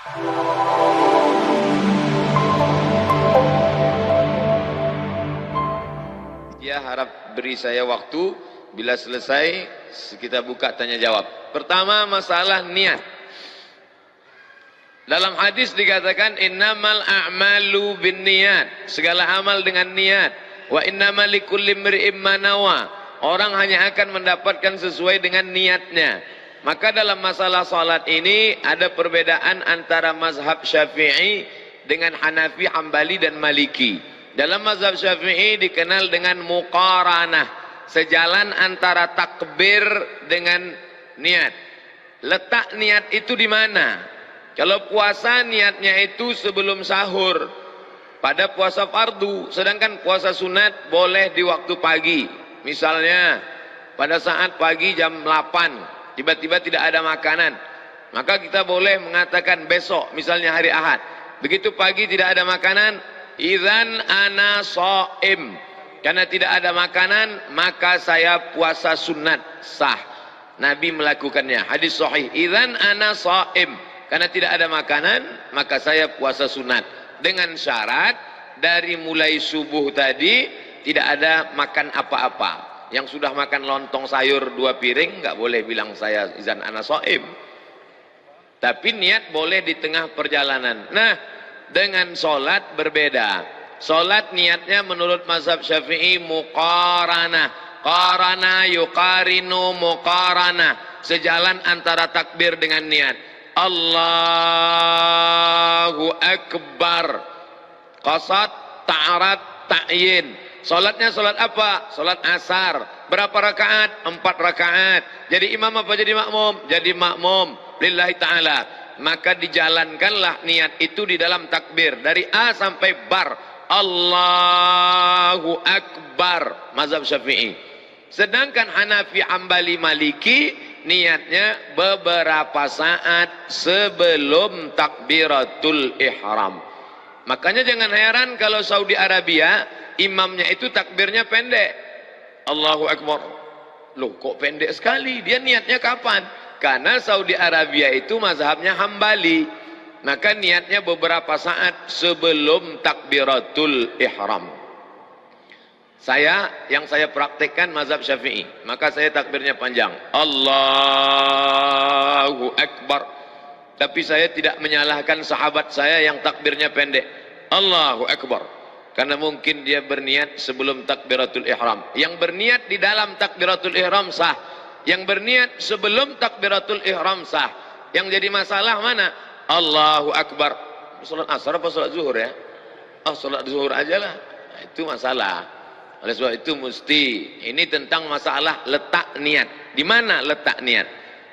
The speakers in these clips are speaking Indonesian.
Dia harap beri saya waktu, bila selesai kita buka tanya jawab. Pertama, masalah niat. Dalam hadis dikatakan innamal a'malu binniyat, segala amal dengan niat. Wa innamal likulli imri'in ma nawa, orang hanya akan mendapatkan sesuai dengan niatnya. Maka dalam masalah salat ini ada perbedaan antara mazhab Syafi'i dengan Hanafi, Hambali dan Maliki. Dalam mazhab Syafi'i dikenal dengan muqaranah, sejalan antara takbir dengan niat. Letak niat itu di mana? Kalau puasa niatnya itu sebelum sahur pada puasa fardu, sedangkan puasa sunat boleh di waktu pagi. Misalnya pada saat pagi jam 8 tiba-tiba tidak ada makanan, maka kita boleh mengatakan besok, misalnya hari Ahad, begitu pagi tidak ada makanan, idzan ana shaim, karena tidak ada makanan maka saya puasa sunat sah. Nabi melakukannya, hadis sahih, idzan ana shaim, karena tidak ada makanan maka saya puasa sunat, dengan syarat dari mulai subuh tadi tidak ada makan apa-apa. Yang sudah makan lontong sayur 2 piring nggak boleh bilang saya izan ana shaim, tapi niat boleh di tengah perjalanan. Nah, dengan solat berbeda. Solat niatnya menurut mazhab Syafi'i muqaranah, qarana yuqarinu muqaranah, sejalan antara takbir dengan niat. Allahu Akbar, qasad, ta'arat, ta'yin. Salatnya salat apa? Salat asar. Berapa rakaat? 4 rakaat. Jadi imam apa jadi makmum? Jadi makmum lillahi ta'ala. Maka dijalankanlah niat itu di dalam takbir dari A sampai bar. Allahu Akbar, mazhab Syafi'i. Sedangkan Hanafi, Hambali, Maliki niatnya beberapa saat sebelum takbiratul ihram. Makanya jangan heran kalau Saudi Arabia imamnya itu takbirnya pendek. Allahu Akbar. Loh, kok pendek sekali? Dia niatnya kapan? Karena Saudi Arabia itu mazhabnya Hambali. Maka niatnya beberapa saat sebelum takbiratul ihram. Yang saya praktekkan mazhab Syafi'i, maka saya takbirnya panjang, Allahu Akbar. Tapi saya tidak menyalahkan sahabat saya yang takbirnya pendek, Allahu Akbar, karena mungkin dia berniat sebelum takbiratul ihram. Yang berniat di dalam takbiratul ihram sah, yang berniat sebelum takbiratul ihram sah. Yang jadi masalah mana? Allahu Akbar salat asar apa salat zuhur ya? Salat zuhur aja lah. Nah, itu masalah. Oleh sebab itu mesti, ini tentang masalah letak niat. Di mana letak niat?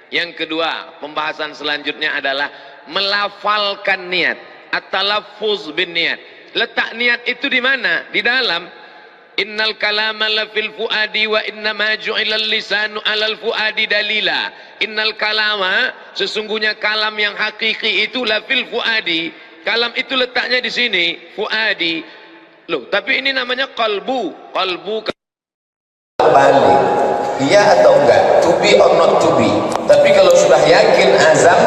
Yang kedua, pembahasan selanjutnya adalah melafalkan niat, at-talaffuz bin niat. Letak niat itu di mana? Di dalam innal kalama la fil fuadi wa innama ju'ilal lisanu 'alal fuadi dalila. Innal kalama, sesungguhnya kalam yang hakiki itu la fil fuadi. Kalam itu letaknya di sini, fuadi. Loh, tapi ini namanya qalbu. Qalbu balik, iya atau enggak, to be or not to be. Tapi kalau sudah yakin azam,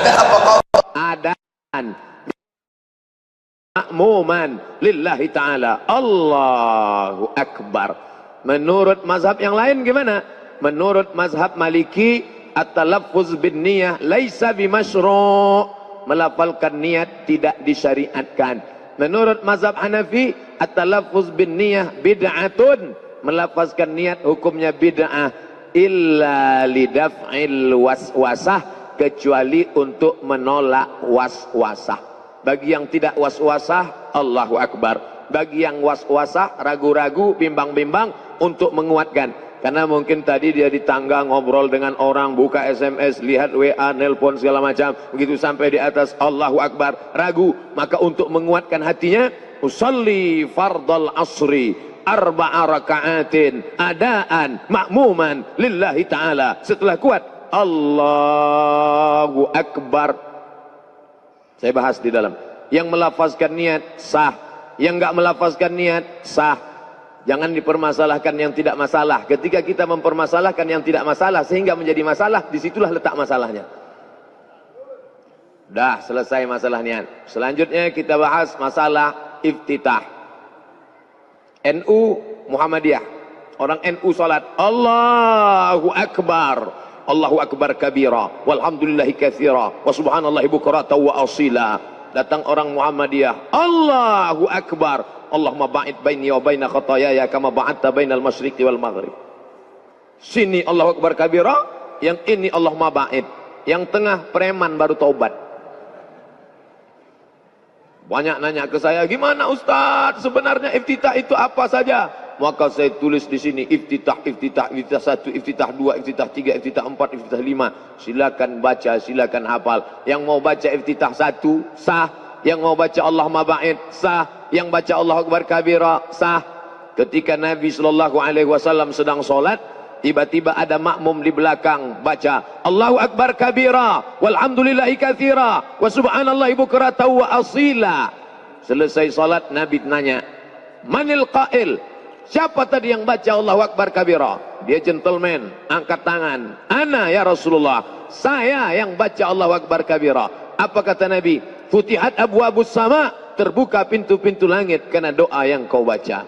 Ada apa kau? Adaan ma'muman lillahi ta'ala. Allahu Akbar. Menurut mazhab yang lain gimana? Menurut mazhab Maliki, at-talaffuz bin niyah laisa bimasyru'. Melafalkan niat tidak disyariatkan. Menurut mazhab Hanafi, at-talaffuz bin niyah bid'atun. Melafazkan niat hukumnya bid'ah illa lidaf'il waswasah, kecuali untuk menolak waswasah. Bagi yang tidak waswasah, Allahu Akbar. Bagi yang waswasah, ragu-ragu, bimbang-bimbang, untuk menguatkan. Karena mungkin tadi dia di tangga ngobrol dengan orang, buka SMS, lihat WA, nelpon segala macam, begitu sampai di atas Allahu Akbar, ragu. Maka untuk menguatkan hatinya, usalli fardal asri arba'a raka'atin adaan ma'muman lillahi ta'ala. Setelah kuat Allahu Akbar, saya bahas di dalam. Yang melafazkan niat sah, yang enggak melafazkan niat sah. Jangan dipermasalahkan yang tidak masalah. Ketika kita mempermasalahkan yang tidak masalah sehingga menjadi masalah, disitulah letak masalahnya. Dah selesai masalah niat. Selanjutnya kita bahas masalah iftitah. NU Muhammadiyah, orang NU salat Allahu Akbar, Allahu Akbar kabira, walhamdulillahi katsira, wa subhanallahi bukratan wa asila. Datang orang Muhammadiyah, Allahu Akbar, Allahumma ba'id baini wa baina khataayaya kama ba'adta bainal masyriqi wal maghrib. Sini Allahu Akbar kabira, yang ini Allahumma ba'id, yang tengah preman baru taubat. Banyak nanya ke saya, gimana Ustaz, sebenarnya iftitah itu apa saja? Maka saya tulis di sini, iftitah 1, iftitah 2, iftitah 3, iftitah 4, iftitah 5. Silakan baca, silakan hafal. Yang mau baca iftitah 1 sah, yang mau baca Allahumma ba'id sah, yang baca Allahu Akbar kabira sah. Ketika Nabi SAW sedang sholat, tiba-tiba ada makmum di belakang baca Allahu Akbar kabira, walhamdulillahi katsira, wa subhanallahi bukratan wa asila. Selesai salat, Nabi nanya, manil qail, siapa tadi yang baca Allahu Akbar kabira? Dia gentleman, angkat tangan, ana ya Rasulullah, saya yang baca Allahu Akbar kabira. Apa kata Nabi? Futihat abwabus sama, terbuka pintu-pintu langit karena doa yang kau baca.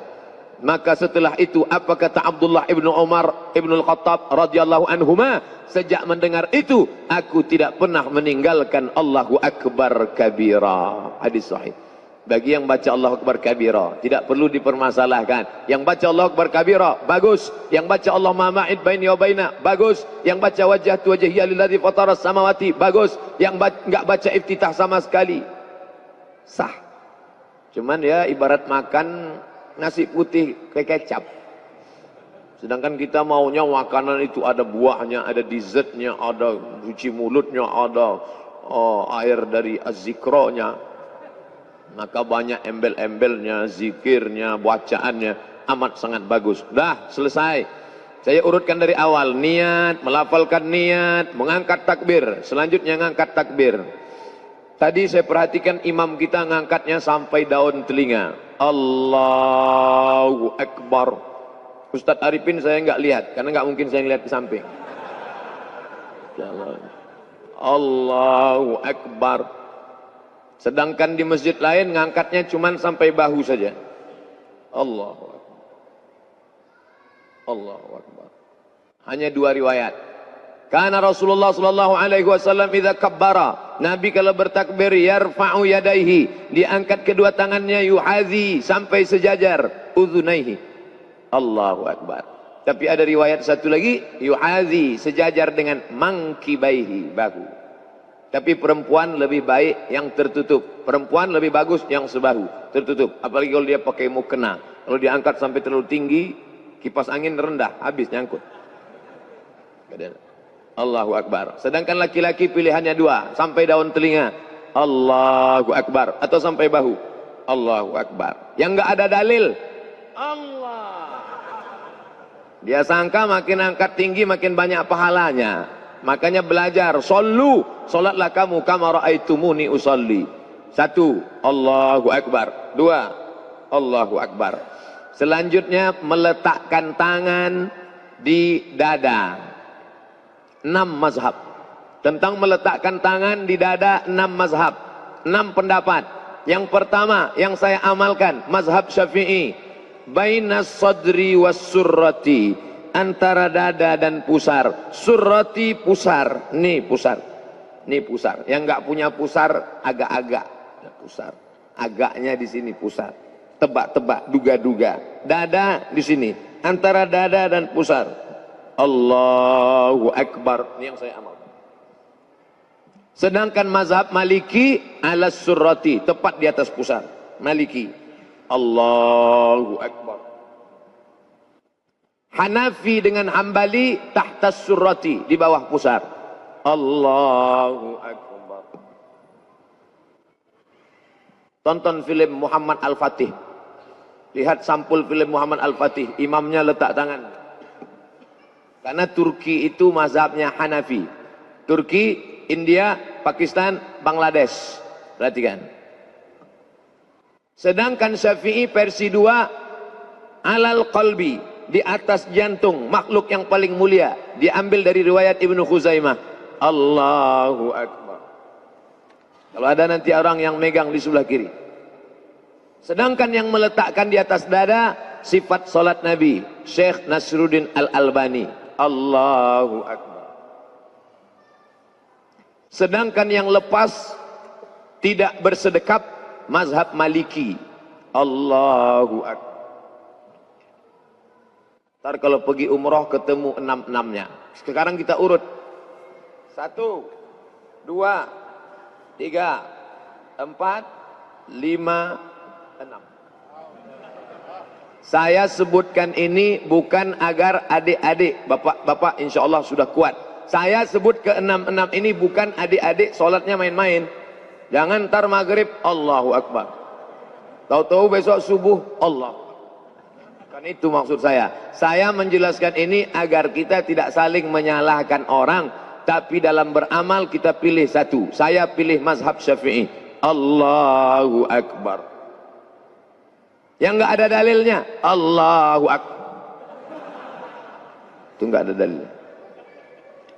Maka setelah itu apa kata Abdullah ibnu Umar ibnu Al-Khattab radhiyallahu anhuma? Sejak mendengar itu, aku tidak pernah meninggalkan Allahu Akbar kabira. Hadis sahih. Bagi yang baca Allahu Akbar kabira, tidak perlu dipermasalahkan. Yang baca Allahu Akbar kabira, bagus. Yang baca Allahumma ma'id baini wa baina, bagus. Yang baca wajhatu wajhiya lilladzi fataras samawati, bagus. Yang enggak baca iftitah sama sekali, sah. Cuman ya ibarat makan nasi putih kayak kecap. Sedangkan kita maunya makanan itu ada buahnya, ada dessertnya, ada cuci mulutnya, ada air dari az-zikronya. Maka banyak embel-embelnya, zikirnya, bacaannya, amat sangat bagus. Dah selesai. Saya urutkan dari awal, niat, melafalkan niat, mengangkat takbir. Selanjutnya ngangkat takbir. Tadi saya perhatikan imam kita ngangkatnya sampai daun telinga. Allahu Akbar. Ustadz Arifin saya nggak lihat, karena nggak mungkin saya ngeliat ke samping. Allahu Akbar. Sedangkan di masjid lain ngangkatnya cuma sampai bahu saja. Allahu Akbar. Allahu Akbar. Hanya 2 riwayat. Karena Rasulullah sallallahu alaihi wasallam idza kabbara, Nabi kalau bertakbir yarfa'u yadaihi, diangkat kedua tangannya, yuhazi, sampai sejajar udhunaihi. Allahu Akbar. Tapi ada riwayat satu lagi, yuhazi, sejajar dengan mangkibaihi, bahu. Tapi perempuan lebih baik yang tertutup. Perempuan lebih bagus yang sebahu, tertutup. Apalagi kalau dia pakai mukena. Kalau diangkat sampai terlalu tinggi, kipas angin rendah, habis nyangkut. Allahu Akbar. Sedangkan laki-laki pilihannya 2, sampai daun telinga, Allahu Akbar, atau sampai bahu, Allahu Akbar. Yang enggak ada dalil, Allah. Dia sangka makin angkat tinggi makin banyak pahalanya. Makanya belajar, sallu, salatlah kamu kama raaitumuni usalli. 1, Allahu Akbar. 2, Allahu Akbar. Selanjutnya meletakkan tangan di dada. 6 mazhab. tentang meletakkan tangan di dada 6 mazhab, 6 pendapat. Yang pertama yang saya amalkan mazhab Syafi'i, bainas sadri was surrati, antara dada dan pusar. Surrati pusar, nih pusar, nih pusar. Yang nggak punya pusar agak-agak pusar, agaknya di sini pusar, tebak-tebak, duga-duga. Dada di sini, antara dada dan pusar. Allahu Akbar, ini yang saya amalkan. Sedangkan mazhab Maliki ala surrati, tepat di atas pusar. Maliki, Allahu Akbar. Hanafi dengan Hambali tahtas surrati, di bawah pusar. Allahu Akbar. Tonton film Muhammad Al-Fatih. Lihat sampul film Muhammad Al-Fatih, imamnya letak tangan. Karena Turki itu mazhabnya Hanafi. Turki, India, Pakistan, Bangladesh. Perhatikan. Sedangkan Syafi'i versi 2, alal qalbi, di atas jantung, makhluk yang paling mulia. Diambil dari riwayat Ibnu Khuzaimah. Allahu Akbar. Kalau ada nanti orang yang megang di sebelah kiri. Sedangkan yang meletakkan di atas dada, sifat salat Nabi, Syekh Nasruddin Al-Albani. Allahu Akbar. Sedangkan yang lepas tidak bersedekap, mazhab Maliki. Allahu Akbar. Ntar kalau pergi umroh ketemu 6-6-nya. Sekarang kita urut. 1, 2, 3, 4, 5, 6. Saya sebutkan ini bukan agar adik-adik, bapak-bapak insya Allah sudah kuat. Saya sebut ke 6-6 ini bukan adik-adik sholatnya main-main. Jangan ntar maghrib Allahu Akbar, tahu-tahu besok subuh Allah. Kan itu maksud saya. Saya menjelaskan ini agar kita tidak saling menyalahkan orang, tapi dalam beramal kita pilih satu. Saya pilih mazhab Syafi'i. Allahu Akbar. Yang nggak ada dalilnya Allahu Akbar, itu nggak ada dalilnya.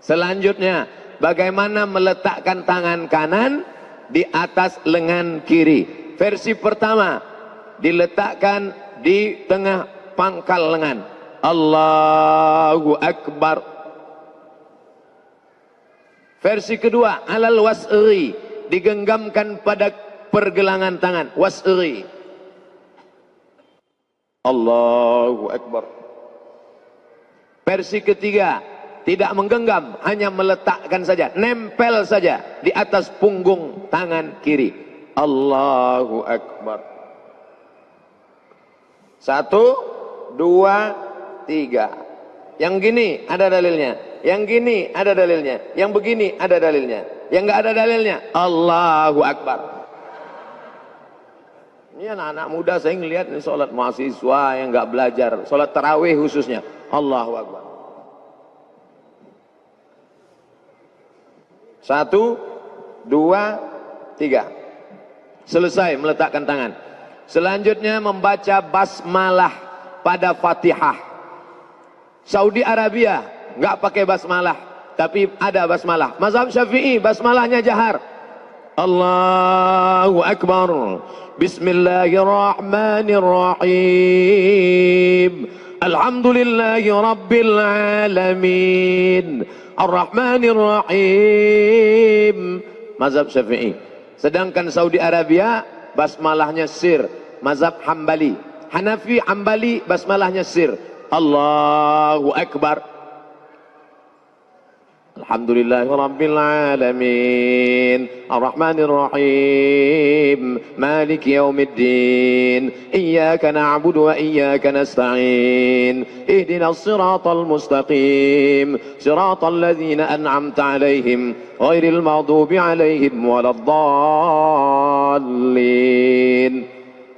Selanjutnya, bagaimana meletakkan tangan kanan di atas lengan kiri. Versi pertama, diletakkan di tengah pangkal lengan. Allahu Akbar. Versi kedua, alal was'ri, digenggamkan pada pergelangan tangan. Was'ri. Allahu Akbar. Versi ketiga, tidak menggenggam, hanya meletakkan saja, nempel saja di atas punggung tangan kiri. Allahu Akbar. 1, 2, 3. Yang gini ada dalilnya, yang gini ada dalilnya, yang begini ada dalilnya, yang nggak ada dalilnya Allahu Akbar. Ini anak-anak muda saya ngelihat ini sholat mahasiswa yang nggak belajar, sholat tarawih khususnya. Allahu Akbar. 1, 2, 3. Selesai meletakkan tangan. Selanjutnya membaca basmalah pada Fatihah. Saudi Arabia nggak pakai basmalah, tapi ada basmalah. Mazhab Syafi'i basmalahnya jahar. Allahu Akbar. Bismillahirrahmanirrahim. Alhamdulillahi Rabbil Alamin. Ar-Rahmanir-Rahim. Mazhab Syafi'i. Sedangkan Saudi Arabia basmalahnya sir. Mazhab Hambali. Hanafi Hambali basmalahnya sir. Allahu Akbar. Alhamdulillahi Rabbil Alamin. Ar-Rahmanir-Rahim. Maliki Yawmiddin. Iyyaka na'budu wa iyyaka nasta'in. Ihdinas siratal mustaqim. Siratal ladzina an'amta 'alaihim ghairil maghdubi 'alaihim waladdallin.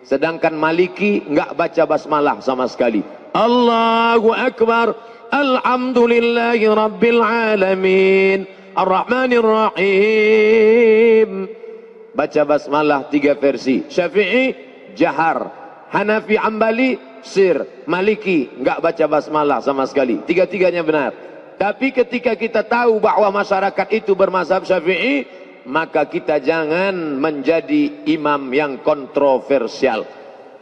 Sedangkan Maliki enggak baca basmalah sama sekali. Allahu Akbar. Alhamdulillahi Rabbil Alamin. Ar-Rahmanir-Rahim. Baca basmalah 3 versi. Syafi'i jahar, Hanafi Hambali sir, Maliki enggak baca basmalah sama sekali. Tiga-tiganya benar. Tapi ketika kita tahu bahwa masyarakat itu bermazhab Syafi'i, maka kita jangan menjadi imam yang kontroversial.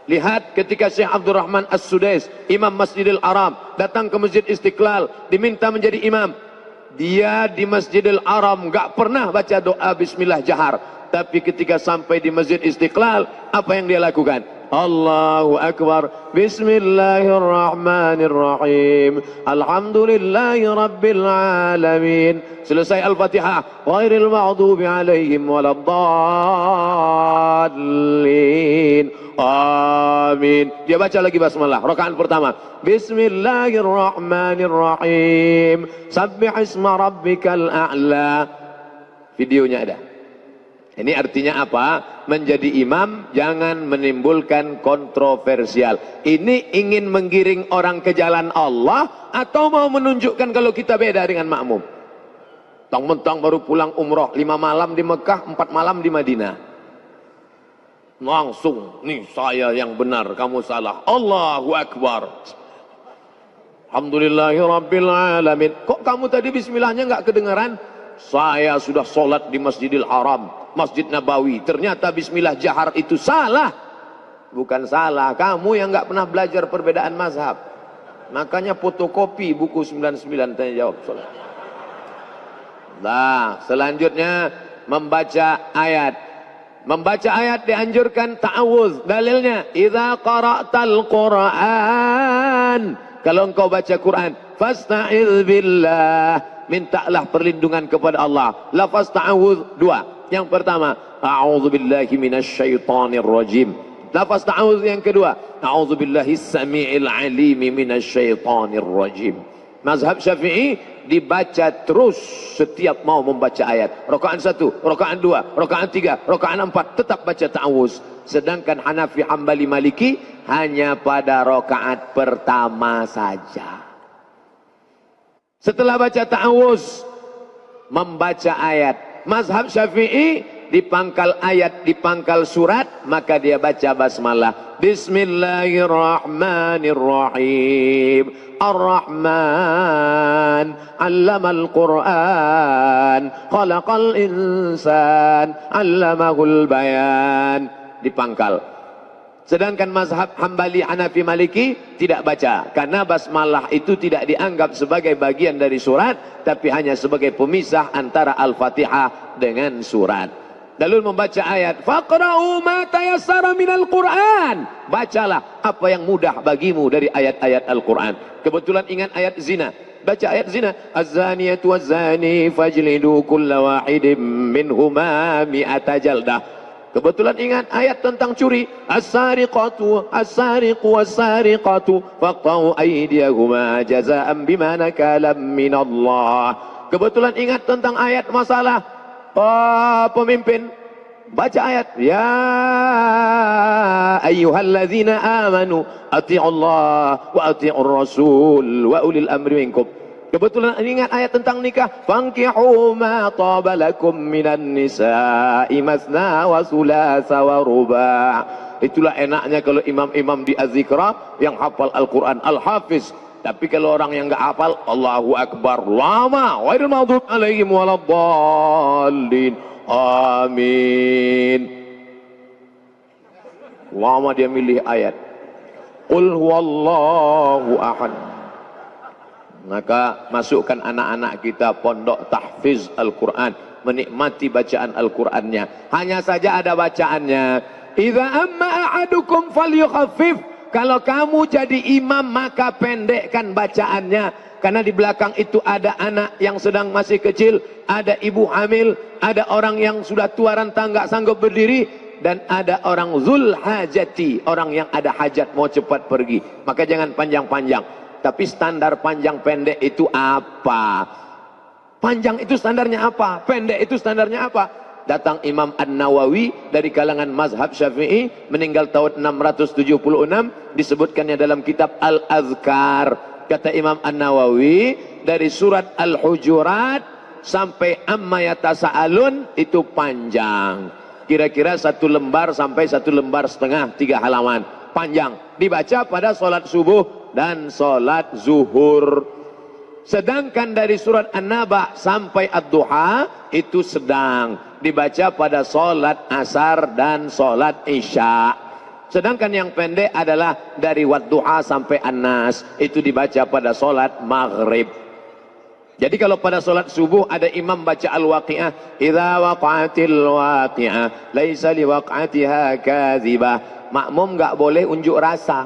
Lihat ketika Syekh Abdurrahman As-Sudais, imam Masjidil Haram, datang ke Masjid Istiqlal, diminta menjadi imam. Dia di Masjidil Haram gak pernah baca doa bismillah jahar. Tapi ketika sampai di Masjid Istiqlal, apa yang dia lakukan? Allahu Akbar, Bismillahirrahmanirrahim, Alhamdulillahi Rabbil Alamin. Selesai Al-Fatihah, Ghairil maghdubi alaihim waladdallin, amin. Dia baca lagi basmalah, rakaat pertama, Bismillahirrahmanirrahim, Sabbih isma rabbikal a'la. Videonya ada. Ini artinya apa? Menjadi imam jangan menimbulkan kontroversial. Ini ingin menggiring orang ke jalan Allah atau mau menunjukkan kalau kita beda dengan makmum? Mentang-mentang baru pulang umroh 5 malam di Mekah, 4 malam di Madinah. Langsung, nih saya yang benar, kamu salah. Allahu Akbar. Alhamdulillahi Rabbil Alamin. Kok kamu tadi bismillahnya nggak kedengaran? Saya sudah sholat di Masjidil Haram, Masjid Nabawi. Ternyata bismillah jahar itu salah. Bukan salah, kamu yang nggak pernah belajar perbedaan mazhab. Makanya fotokopi buku 99 tanya jawab sholat. Nah, selanjutnya membaca ayat. Membaca ayat dianjurkan ta'awuz. Dalilnya, idza qara'tal Qur'an, kalau engkau baca Quran, fasta'iz billah, mintalah perlindungan kepada Allah. Lafaz ta'awuz 2. Yang pertama, a'udzubillahi minasyaitonir rajim. Lafaz ta'awuz yang kedua, a'udzubillahi samiil alimi minasyaitonir rajim. Mazhab Syafi'i dibaca terus setiap mau membaca ayat. Rakaat 1, rakaat 2, rakaat 3, rakaat 4 tetap baca ta'awuz. Sedangkan Hanafi, Hambali, Maliki hanya pada rakaat pertama saja. Setelah baca ta'awuz, membaca ayat. Mazhab Syafi'i di pangkal ayat, di pangkal surat, maka dia baca basmalah. Bismillahirrahmanirrahim. Ar-Rahman 'allamal Qur'an, khalaqal insan, 'allamahul bayan. Di pangkal. Sedangkan mazhab Hambali, Hanafi, Maliki tidak baca, karena basmalah itu tidak dianggap sebagai bagian dari surat, tapi hanya sebagai pemisah antara Al-Fatihah dengan surat. Lalu membaca ayat, faqra'u ma tayassara minal Qur'an. Bacalah apa yang mudah bagimu dari ayat-ayat Al-Quran. Kebetulan ingat ayat zina, baca ayat zina. Az-zaniyatu waz-zani fajlidu kulla wahidin minhuma mi'ata jaldah. Kebetulan ingat ayat tentang curi. As-sariqatu as-sariqu was-sariqatu faqta'u aydiyahuma jazaa'an bima nakalam minallah. Kebetulan ingat tentang ayat masalah pemimpin. Baca ayat, ya ayyuhalladzina amanu ati'ullah wa ati'ur rasul wa ulil amri minkum. Kebetulan ingat ayat tentang nikah, fankihu ma taba lakum minan nisa'i masna wa thulatha wa ruba'. Itulah enaknya kalau imam-imam di Az-Zikra yang hafal Al-Quran, Al-Hafiz. Tapi kalau orang yang enggak hafal, Allahu Akbar lama, ghairil maghdubi alaihim waladdallin, amin. Lama dia milih ayat. Qul huwallahu ahad. Maka masukkan anak-anak kita pondok tahfiz Al-Quran, menikmati bacaan Al-Qurannya. Hanya saja ada bacaannya, idza amma ahadukum falyukhaffif. Kalau kamu jadi imam maka pendekkan bacaannya, karena di belakang itu ada anak yang sedang masih kecil, ada ibu hamil, ada orang yang sudah tua renta nggak sanggup berdiri, dan ada orang zul hajati, orang yang ada hajat mau cepat pergi. Maka jangan panjang-panjang. Tapi standar panjang pendek itu apa? Panjang itu standarnya apa? Pendek itu standarnya apa? Datang Imam An-Nawawi dari kalangan mazhab Syafi'i, meninggal tahun 676, disebutkannya dalam kitab Al-Azkar. Kata Imam An-Nawawi, dari surat Al-Hujurat sampai Amma Yatasa'alun itu panjang. Kira-kira 1 lembar sampai 1 lembar setengah, 3 halaman. Panjang. Dibaca pada sholat subuh dan sholat zuhur. Sedangkan dari surat An-Naba sampai Ad-Duha itu sedang dibaca pada solat asar dan solat isya. Sedangkan yang pendek adalah dari Wad-Duha sampai An-Nas, itu dibaca pada solat maghrib. Jadi kalau pada solat subuh ada imam baca Al-Waqi'ah, idza waqa'atil waqi'ah laisa liwaq'atiha kadzibah. Makmum enggak boleh unjuk rasa.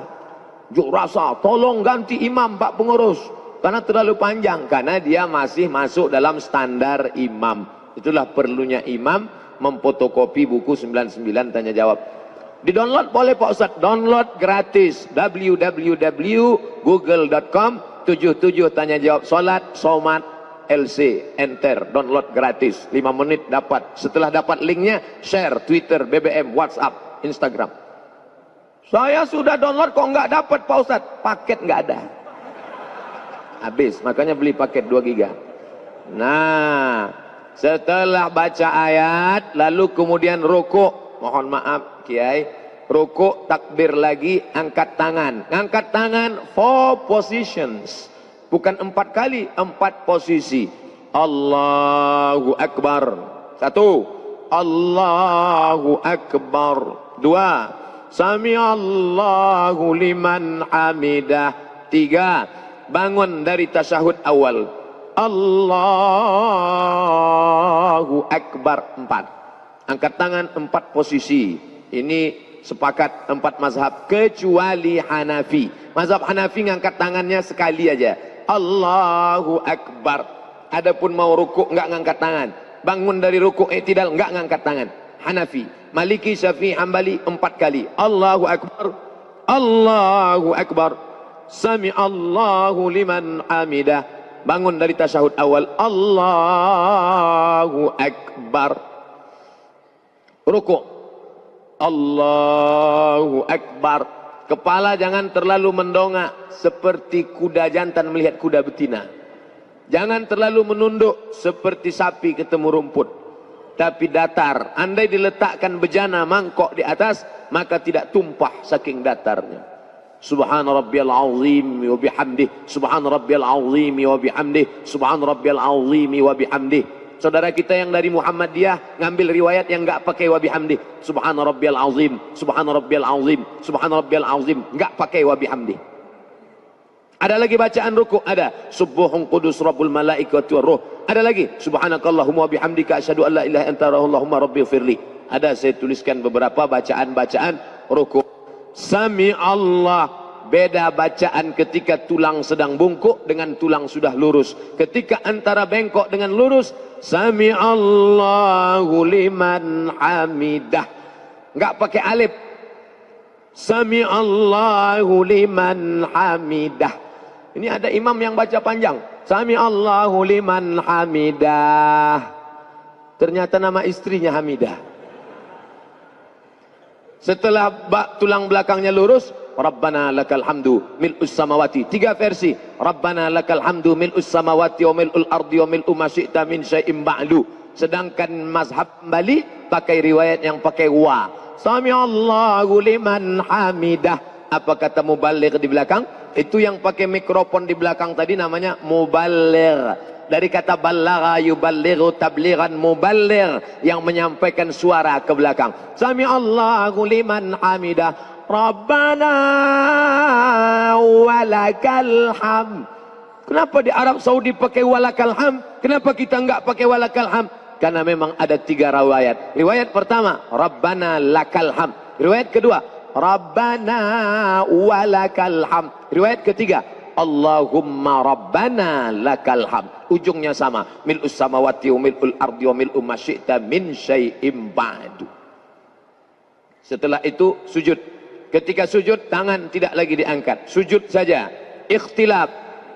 Unjuk rasa, tolong ganti imam Pak Pengurus. Karena terlalu panjang, karena dia masih masuk dalam standar imam. Itulah perlunya imam memfotokopi buku 99 tanya jawab. Di download boleh Pak Ustaz, download gratis www.google.com 77 tanya jawab solat somat LC, enter, download gratis 5 menit dapat. Setelah dapat linknya share Twitter, BBM, WhatsApp, Instagram. Saya sudah download kok nggak dapat Pak Ustaz, paket nggak ada. Habis, makanya beli paket 2 giga. Nah, setelah baca ayat, lalu kemudian rukuk. Mohon maaf, Kiai. Rukuk, takbir lagi, angkat tangan. Angkat tangan, 4 positions. Bukan 4 kali, 4 posisi. Allahu Akbar. 1. Allahu Akbar. 2. Sami Allahu liman hamidah. 3. Bangun dari tasyahud awal. Allahu Akbar. 4. Angkat tangan 4 posisi. Ini sepakat 4 mazhab kecuali Hanafi. Mazhab Hanafi ngangkat tangannya sekali aja. Allahu Akbar. Adapun mau rukuk enggak ngangkat tangan. Bangun dari rukuk i'tidal enggak ngangkat tangan. Hanafi, Maliki, Syafi'i, Hambali 4 kali. Allahu Akbar. Allahu Akbar. Sami Allahu liman hamidah. Bangun dari tasyahud awal. Allahu Akbar. Rukuk. Allahu Akbar. Kepala jangan terlalu mendongak seperti kuda jantan melihat kuda betina. Jangan terlalu menunduk seperti sapi ketemu rumput. Tapi datar. Andai diletakkan bejana mangkok di atas, maka tidak tumpah saking datarnya. Subhana rabbiyal azim wa bihamdih. Subhana rabbiyal azim wa bihamdih. Subhana rabbiyal azim wa bihamdih. Saudara kita yang dari Muhammadiyah ngambil riwayat yang enggak pakai wa bihamdih. Subhana rabbiyal azim. Subhana rabbiyal azim. Subhana rabbiyal azim. Enggak pakai wa bihamdih. Ada lagi bacaan rukuk, ada subuhun qudus rabbul malaikati war ruh. Ada lagi subhanakallahumma wa bihamdika asyhadu an la ilaha illa anta allahumma rabbighfirli. Ada saya tuliskan beberapa bacaan-bacaan rukuk. Sami Allah. Beda bacaan ketika tulang sedang bungkuk dengan tulang sudah lurus. Ketika antara bengkok dengan lurus, Sami Allahu liman hamidah. Enggak pakai alif. Sami Allahu liman hamidah. Ini ada imam yang baca panjang. Sami Allahu liman hamidah. Ternyata nama istrinya Hamidah. Setelah tulang belakangnya lurus, Rabbana lakal hamdu mil'us samawati. 3 versi. Rabbana lakal hamdu mil'us samawati wa mil'ul ardi wa mil'u ma syi'ta min syai'im ba'du. Sedangkan mazhab Bali pakai riwayat yang pakai wa. Sami Allahu liman hamidah. Apa kata mubaligh di belakang? Itu yang pakai mikrofon di belakang tadi namanya mubaligh. Dari kata balagha yuballighu tablighan, muballigh yang menyampaikan suara ke belakang. Sami Allahu liman hamidah. Rabbana walakal ham. Kenapa di Arab Saudi pakai walakal ham? Kenapa kita enggak pakai walakal ham? Karena memang ada 3 riwayat. Riwayat pertama, Rabbana lakal ham. Riwayat kedua, Rabbana walakal ham. Riwayat ketiga, Allahumma Rabbana lakal ham. Ujungnya sama, mil'us samawati wa mil'ul ardi wa mil'u ma syi'ta min syai'im ba'du. Setelah itu sujud. Ketika sujud tangan tidak lagi diangkat, sujud saja. Ikhtilaf.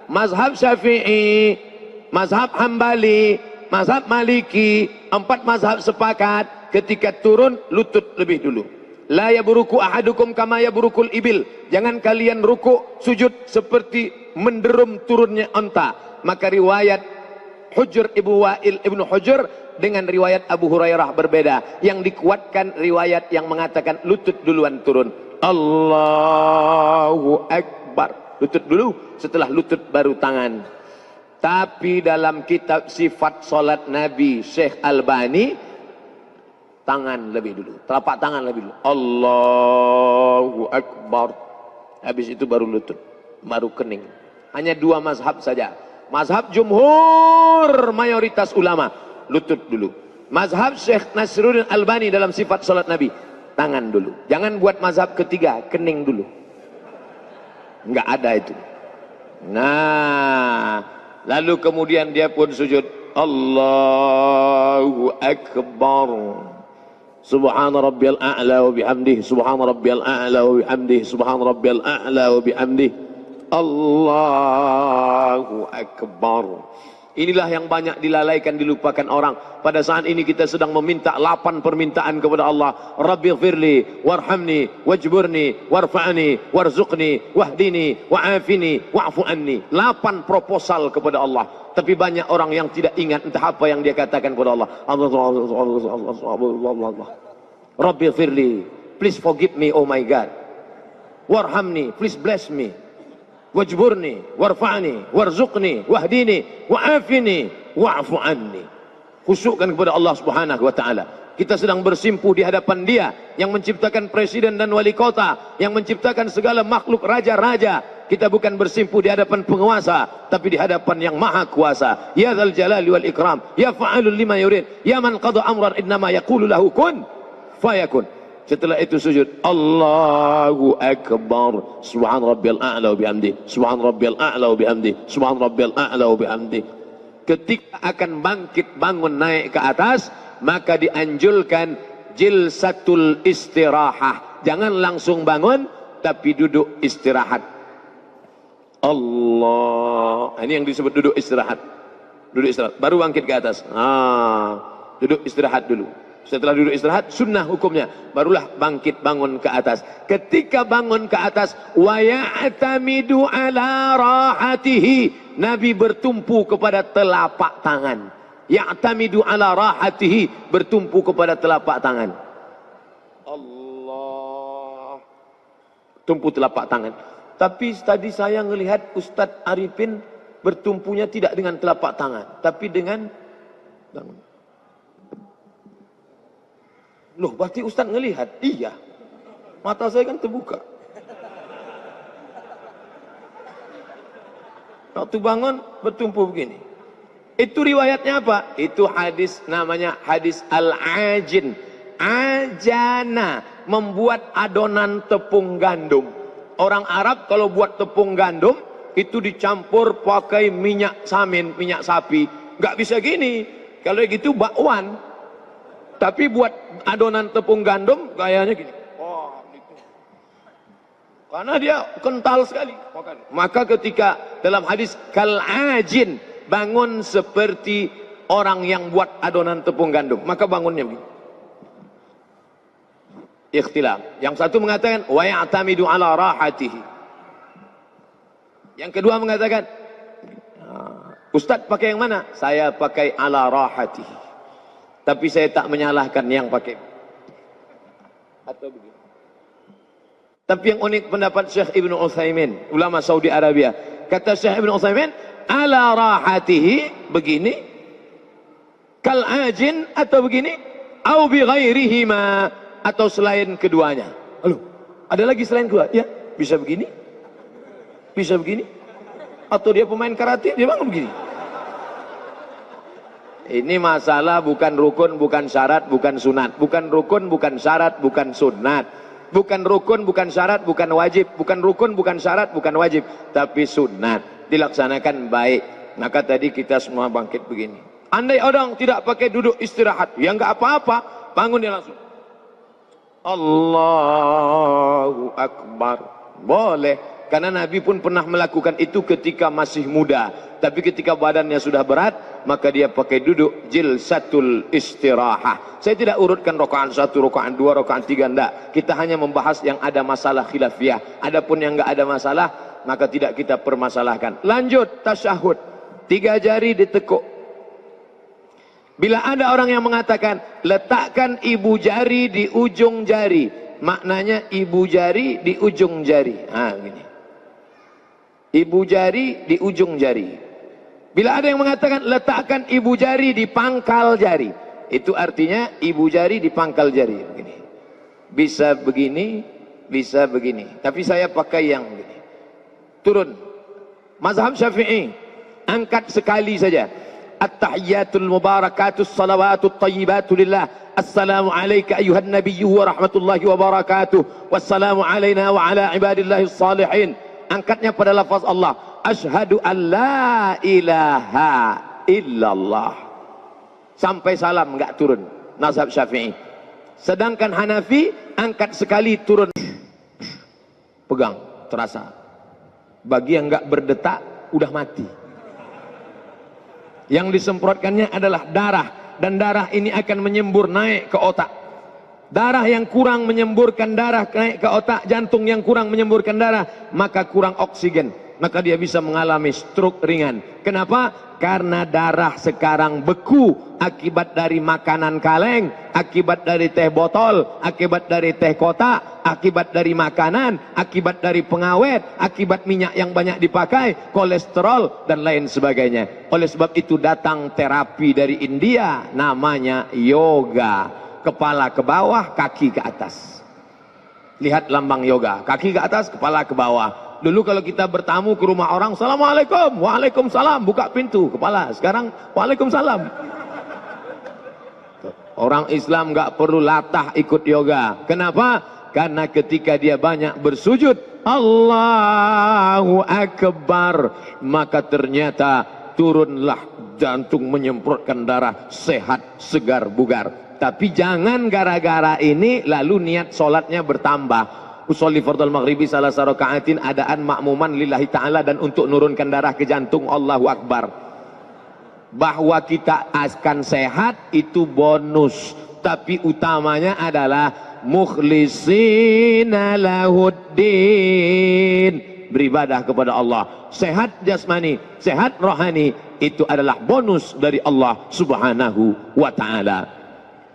Mazhab Syafi'i, mazhab Hambali, mazhab Maliki, 4 mazhab sepakat ketika turun lutut lebih dulu. La yaburuku ahadukum kama yaburukul ibil. Jangan kalian ruku sujud seperti menderum turunnya onta. Maka riwayat Hujr Ibnu Wa'il Ibnu Hujr dengan riwayat Abu Hurairah berbeda. Yang dikuatkan riwayat yang mengatakan lutut duluan turun. Allahu Akbar. Lutut dulu, setelah lutut baru tangan. Tapi dalam kitab sifat solat Nabi Syekh Albani, tangan lebih dulu, telapak tangan lebih dulu. Allahu Akbar. Habis itu baru lutut, baru kening. Hanya 2 mazhab saja. Mazhab jumhur mayoritas ulama, lutut dulu. Mazhab Syekh Nasruddin Albani dalam sifat solat Nabi, tangan dulu. Jangan buat mazhab ketiga, kening dulu. Enggak ada itu. Nah, lalu kemudian dia pun sujud. Allahu Akbar. Subhana rabbiyal a'la wa bihamdihi, subhana rabbiyal a'la wa bihamdihi, subhana rabbiyal a'la wa bihamdihi. Allahu Akbar. Inilah yang banyak dilalaikan, dilupakan orang. Pada saat ini kita sedang meminta 8 permintaan kepada Allah. Rabbighfirli warhamni wajburni warfa'ni warzuqni wahdini wa'afini wa'fu anni. 8 proposal kepada Allah. Tapi banyak orang yang tidak ingat entah apa yang dia katakan kepada Allah. Rabbighfirli, please forgive me, oh my God. Warhamni, please bless me. Wajburni, warfa'ni, warzuqni, wahdini, wa'afini, wa'fu anni. Khusyukkan kepada Allah Subhanahu wa ta'ala. Kita sedang bersimpuh di hadapan Dia yang menciptakan presiden dan wali kota, yang menciptakan segala makhluk raja-raja. Kita bukan bersimpuh di hadapan penguasa, tapi di hadapan yang maha kuasa. Ya dzal jalali wal ikram, ya fa'alul lima yurid, ya man qada amran innama yaqulu lahu kun fayakun. Setelah itu sujud. Allahu Akbar. Subhan rabbiyal a'la wa bihamdi, subhan rabbiyal a'la wa bihamdi, subhan rabbiyal a'la wa bihamdi. Ketika akan bangkit bangun naik ke atas, maka dianjurkan jilsatul istirahah. Jangan langsung bangun, tapi duduk istirahat. Allah. Ini yang disebut duduk istirahat. Duduk istirahat, baru bangkit ke atas. Duduk istirahat dulu. Setelah duduk istirahat, sunnah hukumnya, barulah bangkit bangun ke atas. Ketika bangun ke atas, wa ya'tamidu ala rahatihi, Nabi bertumpu kepada telapak tangan. Ya'tamidu ala rahatihi, bertumpu kepada telapak tangan. Allah, tumpu telapak tangan. Tapi tadi saya melihat Ustadz Arifin bertumpunya tidak dengan telapak tangan, tapi dengan bangun. Loh, berarti Ustaz ngelihat? Iya. Mata saya kan terbuka. Waktu bangun bertumpu begini. Itu riwayatnya apa? Itu hadis, namanya hadis al-ajin. Ajana, membuat adonan tepung gandum. Orang Arab kalau buat tepung gandum itu dicampur pakai minyak samin, minyak sapi. Nggak bisa gini. Kalau gitu bakwan. Tapi buat adonan tepung gandum gayanya gini. Oh, gitu. Karena dia kental sekali. Maka ketika dalam hadis kal-ajin, bangun seperti orang yang buat adonan tepung gandum, maka bangunnya begini. Ikhtilaf. Yang satu mengatakan wa ya'tamidu ala rahatihi. Yang kedua mengatakan, Ustaz pakai yang mana? Saya pakai ala rahatihi. Tapi saya tak menyalahkan yang pakai. Atau begini. Tapi yang unik pendapat Syekh Ibn Utsaimin, ulama Saudi Arabia. Kata Syekh Ibn Utsaimin, ala rahatihi, begini, kal ajin, atau begini, au bi ghairihima, atau selain keduanya. Halo, ada lagi selain kedua? Ya, bisa begini, bisa begini, atau dia pemain karate, dia bangun begini. Ini masalah bukan rukun, bukan syarat, bukan sunat. Bukan rukun, bukan syarat, bukan sunat. Bukan rukun, bukan syarat, bukan wajib. Bukan rukun, bukan syarat, bukan wajib. Tapi sunat. Dilaksanakan baik. Maka tadi kita semua bangkit begini. Andai orang tidak pakai duduk istirahat, ya nggak apa-apa. Bangun dia langsung. Allahu Akbar. Boleh. Karena Nabi pun pernah melakukan itu ketika masih muda. Tapi ketika badannya sudah berat, maka dia pakai duduk jilsatul istirahah. Saya tidak urutkan rakaat 1, rakaat 2, rakaat 3, enggak. Kita hanya membahas yang ada masalah khilafiyah. Adapun yang enggak ada masalah, maka tidak kita permasalahkan. Lanjut, tasyahud. 3 jari ditekuk. Bila ada orang yang mengatakan, letakkan ibu jari di ujung jari. Maknanya ibu jari di ujung jari. Gini. Ibu jari di ujung jari. Bila ada yang mengatakan letakkan ibu jari di pangkal jari, itu artinya ibu jari di pangkal jari begini. Bisa begini, bisa begini. Tapi saya pakai yang begini. Turun. Mazhab Syafi'i, angkat sekali saja. At-tahiyyatul mubarakatus salawatut tayyibatu lillah. Assalamu alayka ayuhan nabiyyu wa rahmatullahi wa barakatuh. Wassalamu alayna wa ala ibadillahis salihin. Angkatnya pada lafaz Allah. Asyhadu an la ilaha illallah. Sampai salam enggak turun. Mazhab Syafi'i. Sedangkan Hanafi angkat sekali turun. Pegang, terasa. Bagi yang enggak berdetak udah mati. Yang disemprotkannya adalah darah, dan darah ini akan menyembur naik ke otak. Darah yang kurang menyemburkan darah naik ke otak, jantung yang kurang menyemburkan darah, maka kurang oksigen. Maka dia bisa mengalami stroke ringan. Kenapa? Karena darah sekarang beku akibat dari makanan kaleng, akibat dari teh botol, akibat dari teh kotak, akibat dari makanan, akibat dari pengawet, akibat minyak yang banyak dipakai, kolesterol dan lain sebagainya. Oleh sebab itu datang terapi dari India, namanya yoga. Kepala ke bawah, kaki ke atas. Lihat lambang yoga, kaki ke atas, kepala ke bawah. Dulu kalau kita bertamu ke rumah orang, Assalamualaikum, Waalaikumsalam, buka pintu, kepala. Sekarang, Waalaikumsalam. Orang Islam nggak perlu latah ikut yoga. Kenapa? Karena ketika dia banyak bersujud, Allahu Akbar, maka ternyata turunlah jantung menyemprotkan darah, sehat, segar, bugar. Tapi jangan gara-gara ini lalu niat sholatnya bertambah. Usolli fardal maghribi salah rakaatin adaan makmuman lillahi ta'ala, dan untuk nurunkan darah ke jantung, Allahu Akbar. Bahwa kita akan sehat itu bonus, tapi utamanya adalah mukhlisina lahuddin, beribadah kepada Allah. Sehat jasmani, sehat rohani, itu adalah bonus dari Allah subhanahu wa ta'ala.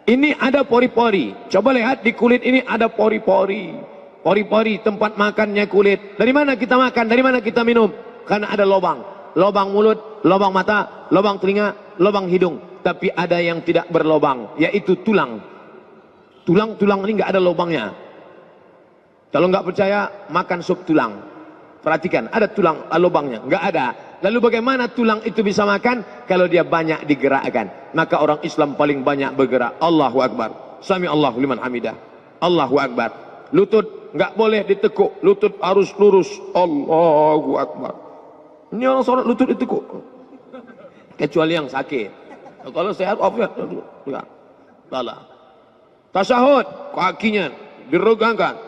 Ini ada pori-pori, coba lihat di kulit ini ada pori-pori. Pori-pori tempat makannya kulit. Dari mana kita makan? Dari mana kita minum? Karena ada lubang. Lubang mulut, lubang mata, lubang telinga, lubang hidung. Tapi ada yang tidak berlubang, yaitu tulang. Tulang-tulang ini nggak ada lubangnya. Kalau nggak percaya, makan sup tulang. Perhatikan, ada tulang lubangnya? Nggak ada. Lalu bagaimana tulang itu bisa makan? Kalau dia banyak digerakkan. Maka orang Islam paling banyak bergerak. Allahu Akbar. Sami Allahu liman hamidah. Allahu Akbar. Lutut nggak boleh ditekuk, lutut harus lurus. Allahu Akbar. Ini orang sholat lutut ditekuk, kecuali yang sakit. Kalau sehat, off ya, tasyahud, kakinya diregangkan,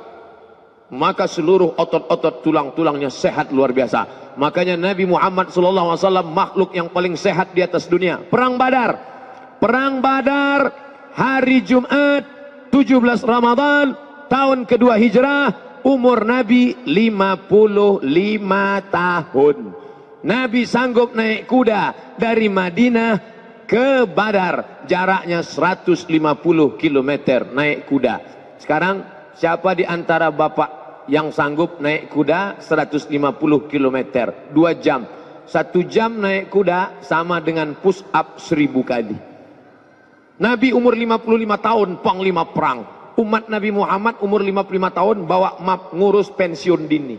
maka seluruh otot-otot tulang-tulangnya sehat luar biasa. Makanya Nabi Muhammad SAW makhluk yang paling sehat di atas dunia. Perang Badar hari Jumat 17 Ramadan tahun kedua hijrah, umur Nabi 55 tahun. Nabi sanggup naik kuda dari Madinah ke Badar, jaraknya 150 km naik kuda. Sekarang siapa di antara bapak yang sanggup naik kuda 150 km 2 jam? 1 jam naik kuda sama dengan push up 1000 kali. Nabi umur 55 tahun, panglima perang. Umat Nabi Muhammad umur 55 tahun bawa map ngurus pensiun dini.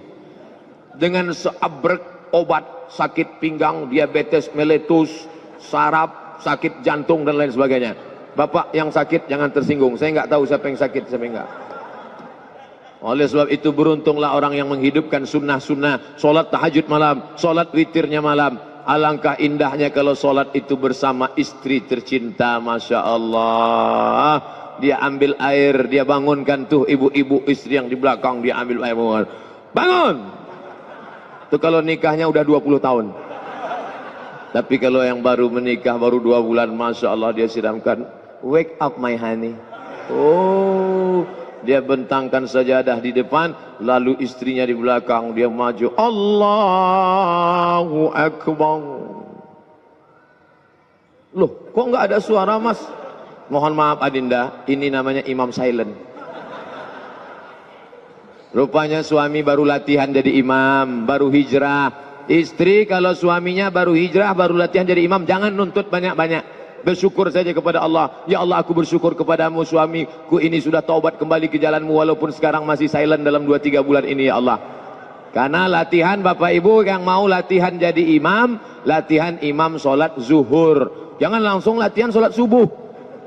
Dengan seabrek obat sakit pinggang, diabetes meletus, saraf, sakit jantung dan lain sebagainya. Bapak yang sakit jangan tersinggung. Saya nggak tahu siapa yang sakit, siapa yang nggak. Oleh sebab itu beruntunglah orang yang menghidupkan sunnah-sunnah, sholat tahajud malam, sholat witirnya malam. Alangkah indahnya kalau sholat itu bersama istri tercinta, Masya Allah. Dia ambil air, dia bangunkan tuh ibu-ibu istri yang di belakang, dia ambil air, bangun. Itu kalau nikahnya udah 20 tahun. Tapi kalau yang baru menikah baru 2 bulan, Masya Allah, dia siramkan, wake up my honey. Oh, dia bentangkan sajadah di depan, lalu istrinya di belakang, dia maju, Allahu Akbar. Loh, kok nggak ada suara, Mas? Mohon maaf Adinda, ini namanya imam silent. Rupanya suami baru latihan jadi imam, baru hijrah. Istri kalau suaminya baru hijrah, baru latihan jadi imam, jangan nuntut banyak-banyak. Bersyukur saja kepada Allah. Ya Allah, aku bersyukur kepadamu, suamiku ini sudah taubat kembali ke jalanmu walaupun sekarang masih silent dalam 2-3 bulan ini ya Allah. Karena latihan Bapak Ibu yang mau latihan jadi imam, latihan imam sholat zuhur. Jangan langsung latihan sholat subuh.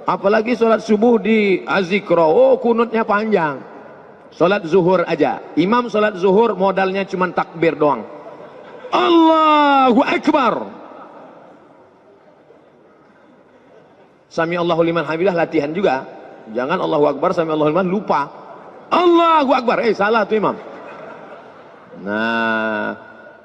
Apalagi sholat subuh di azikro, oh kunutnya panjang. Sholat zuhur aja. Imam sholat zuhur modalnya cuma takbir doang. Allahu Akbar. Sami Allahu liman hamidah latihan juga. Jangan Allahu Akbar, Sami Allahu liman lupa. Allahu Akbar. Salah tuh imam. Nah,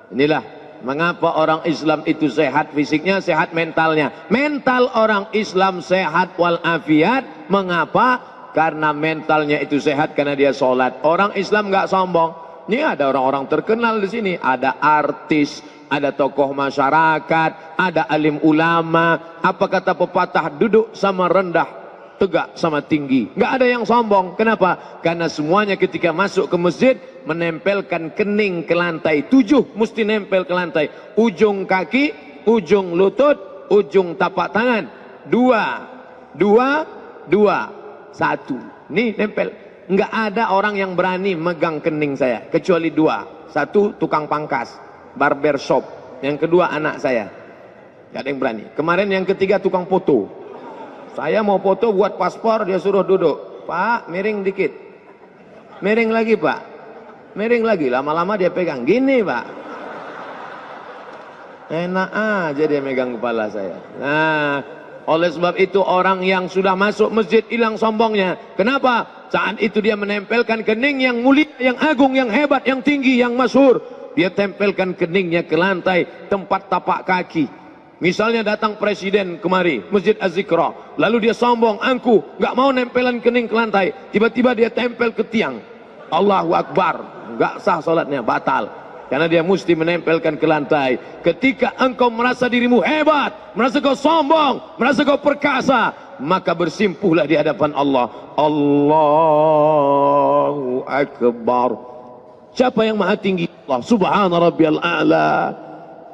inilah mengapa orang Islam itu sehat fisiknya, sehat mentalnya. Mental orang Islam sehat walafiat. Mengapa? Karena mentalnya itu sehat, karena dia sholat. Orang Islam nggak sombong. Ini ada orang-orang terkenal di sini, ada artis, ada tokoh masyarakat, ada alim ulama. Apa kata pepatah, duduk sama rendah, tegak sama tinggi. Nggak ada yang sombong. Kenapa? Karena semuanya ketika masuk ke masjid menempelkan kening ke lantai. 7 mesti nempel ke lantai. Ujung kaki, ujung lutut, ujung tapak tangan. 2, 1. Nih nempel. Nggak ada orang yang berani megang kening saya kecuali 2. 1 tukang pangkas, barber shop. Yang kedua anak saya. Nggak ada yang berani. Kemarin yang ketiga tukang foto. Saya mau foto buat paspor, dia suruh duduk. Pak, miring dikit. Miring lagi Pak. Miring lagi. Lama-lama dia pegang. Gini Pak. Enak aja dia megang kepala saya. Nah, oleh sebab itu orang yang sudah masuk masjid hilang sombongnya. Kenapa? Saat itu dia menempelkan kening yang mulia, yang agung, yang hebat, yang tinggi, yang masyhur. Dia tempelkan keningnya ke lantai tempat tapak kaki. Misalnya datang presiden kemari, Masjid Az-Zikra, lalu dia sombong, angkuh, nggak mau nempelan kening ke lantai. Tiba-tiba dia tempel ke tiang. Allahu Akbar, nggak sah sholatnya, batal. Karena dia mesti menempelkan ke lantai. Ketika engkau merasa dirimu hebat, merasa kau sombong, merasa kau perkasa, maka bersimpuhlah di hadapan Allah. Allahu Akbar. Siapa yang maha tinggi? Allah. Subhana rabbiyal a'la.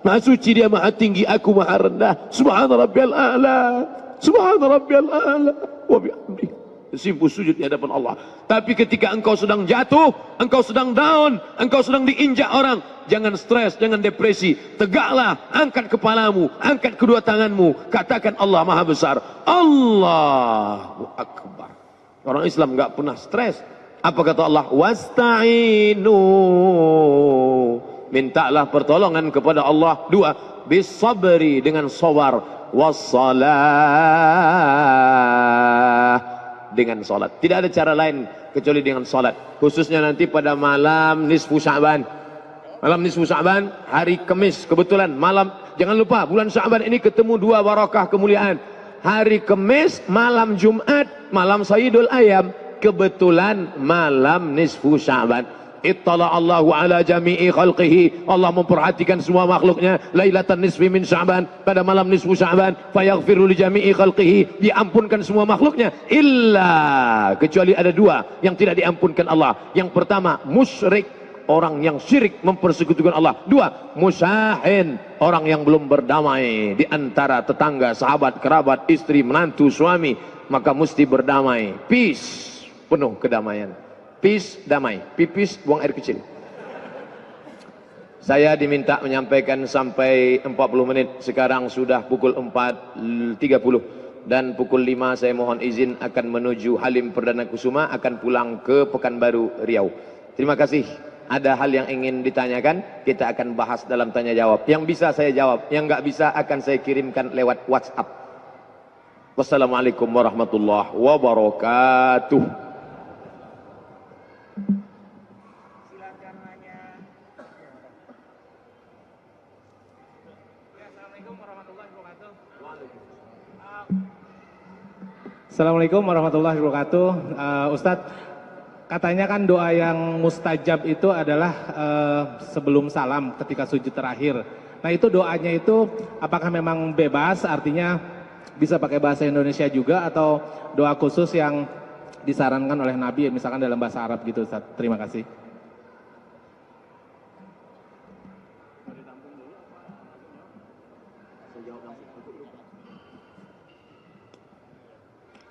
Maha suci dia, maha tinggi, aku maha rendah. Subhana rabbiyal a'la. Subhana rabbiyal a'la. Wa bihamdihi. Simpuh sujud di hadapan Allah. Tapi ketika engkau sedang jatuh, engkau sedang down, engkau sedang diinjak orang, jangan stres, jangan depresi. Tegaklah, angkat kepalamu, angkat kedua tanganmu, katakan Allah Maha Besar. Allahu Akbar. Orang Islam enggak pernah stres. Apa kata Allah? Wasta'inu. Mintalah pertolongan kepada Allah. 2, bisabri, dengan sabar, wassalah, dengan sholat. Tidak ada cara lain kecuali dengan sholat. Khususnya nanti pada malam nisfu Sya'ban. Malam nisfu Sya'ban, hari Kamis. Kebetulan malam, jangan lupa bulan Sya'ban ini ketemu 2 barakah kemuliaan. Hari Kamis, malam Jumat, malam Sayyidul Ayam. Kebetulan malam nisfu Sya'ban. Ittala Allahu ala jami'i khalqihi. Allah memperhatikan semua makhluknya. Lailatan nisfi min Sya'ban, pada malam nisfu Sya'ban, fayaghfiru li jami'i khalqihi, diampunkan semua makhluknya, illa, kecuali ada 2 yang tidak diampunkan Allah. Yang pertama, musyrik, orang yang syirik mempersekutukan Allah. 2, musyahin, orang yang belum berdamai di antara tetangga, sahabat, kerabat, istri, menantu, suami, maka mesti berdamai. Peace, penuh kedamaian. Peace, damai. Pipis, buang air kecil. Saya diminta menyampaikan sampai 40 menit. Sekarang sudah pukul 4.30. Dan pukul 5 saya mohon izin akan menuju Halim Perdana Kusuma, akan pulang ke Pekanbaru, Riau. Terima kasih. Ada hal yang ingin ditanyakan, kita akan bahas dalam tanya jawab. Yang bisa saya jawab, yang nggak bisa akan saya kirimkan lewat WhatsApp. Wassalamualaikum warahmatullahi wabarakatuh. Assalamualaikum warahmatullahi wabarakatuh. Ustadz, katanya kan doa yang mustajab itu adalah sebelum salam ketika sujud terakhir. Nah itu doanya itu apakah memang bebas, artinya bisa pakai bahasa Indonesia juga, atau doa khusus yang disarankan oleh Nabi misalkan dalam bahasa Arab gitu Ustadz? Terima kasih.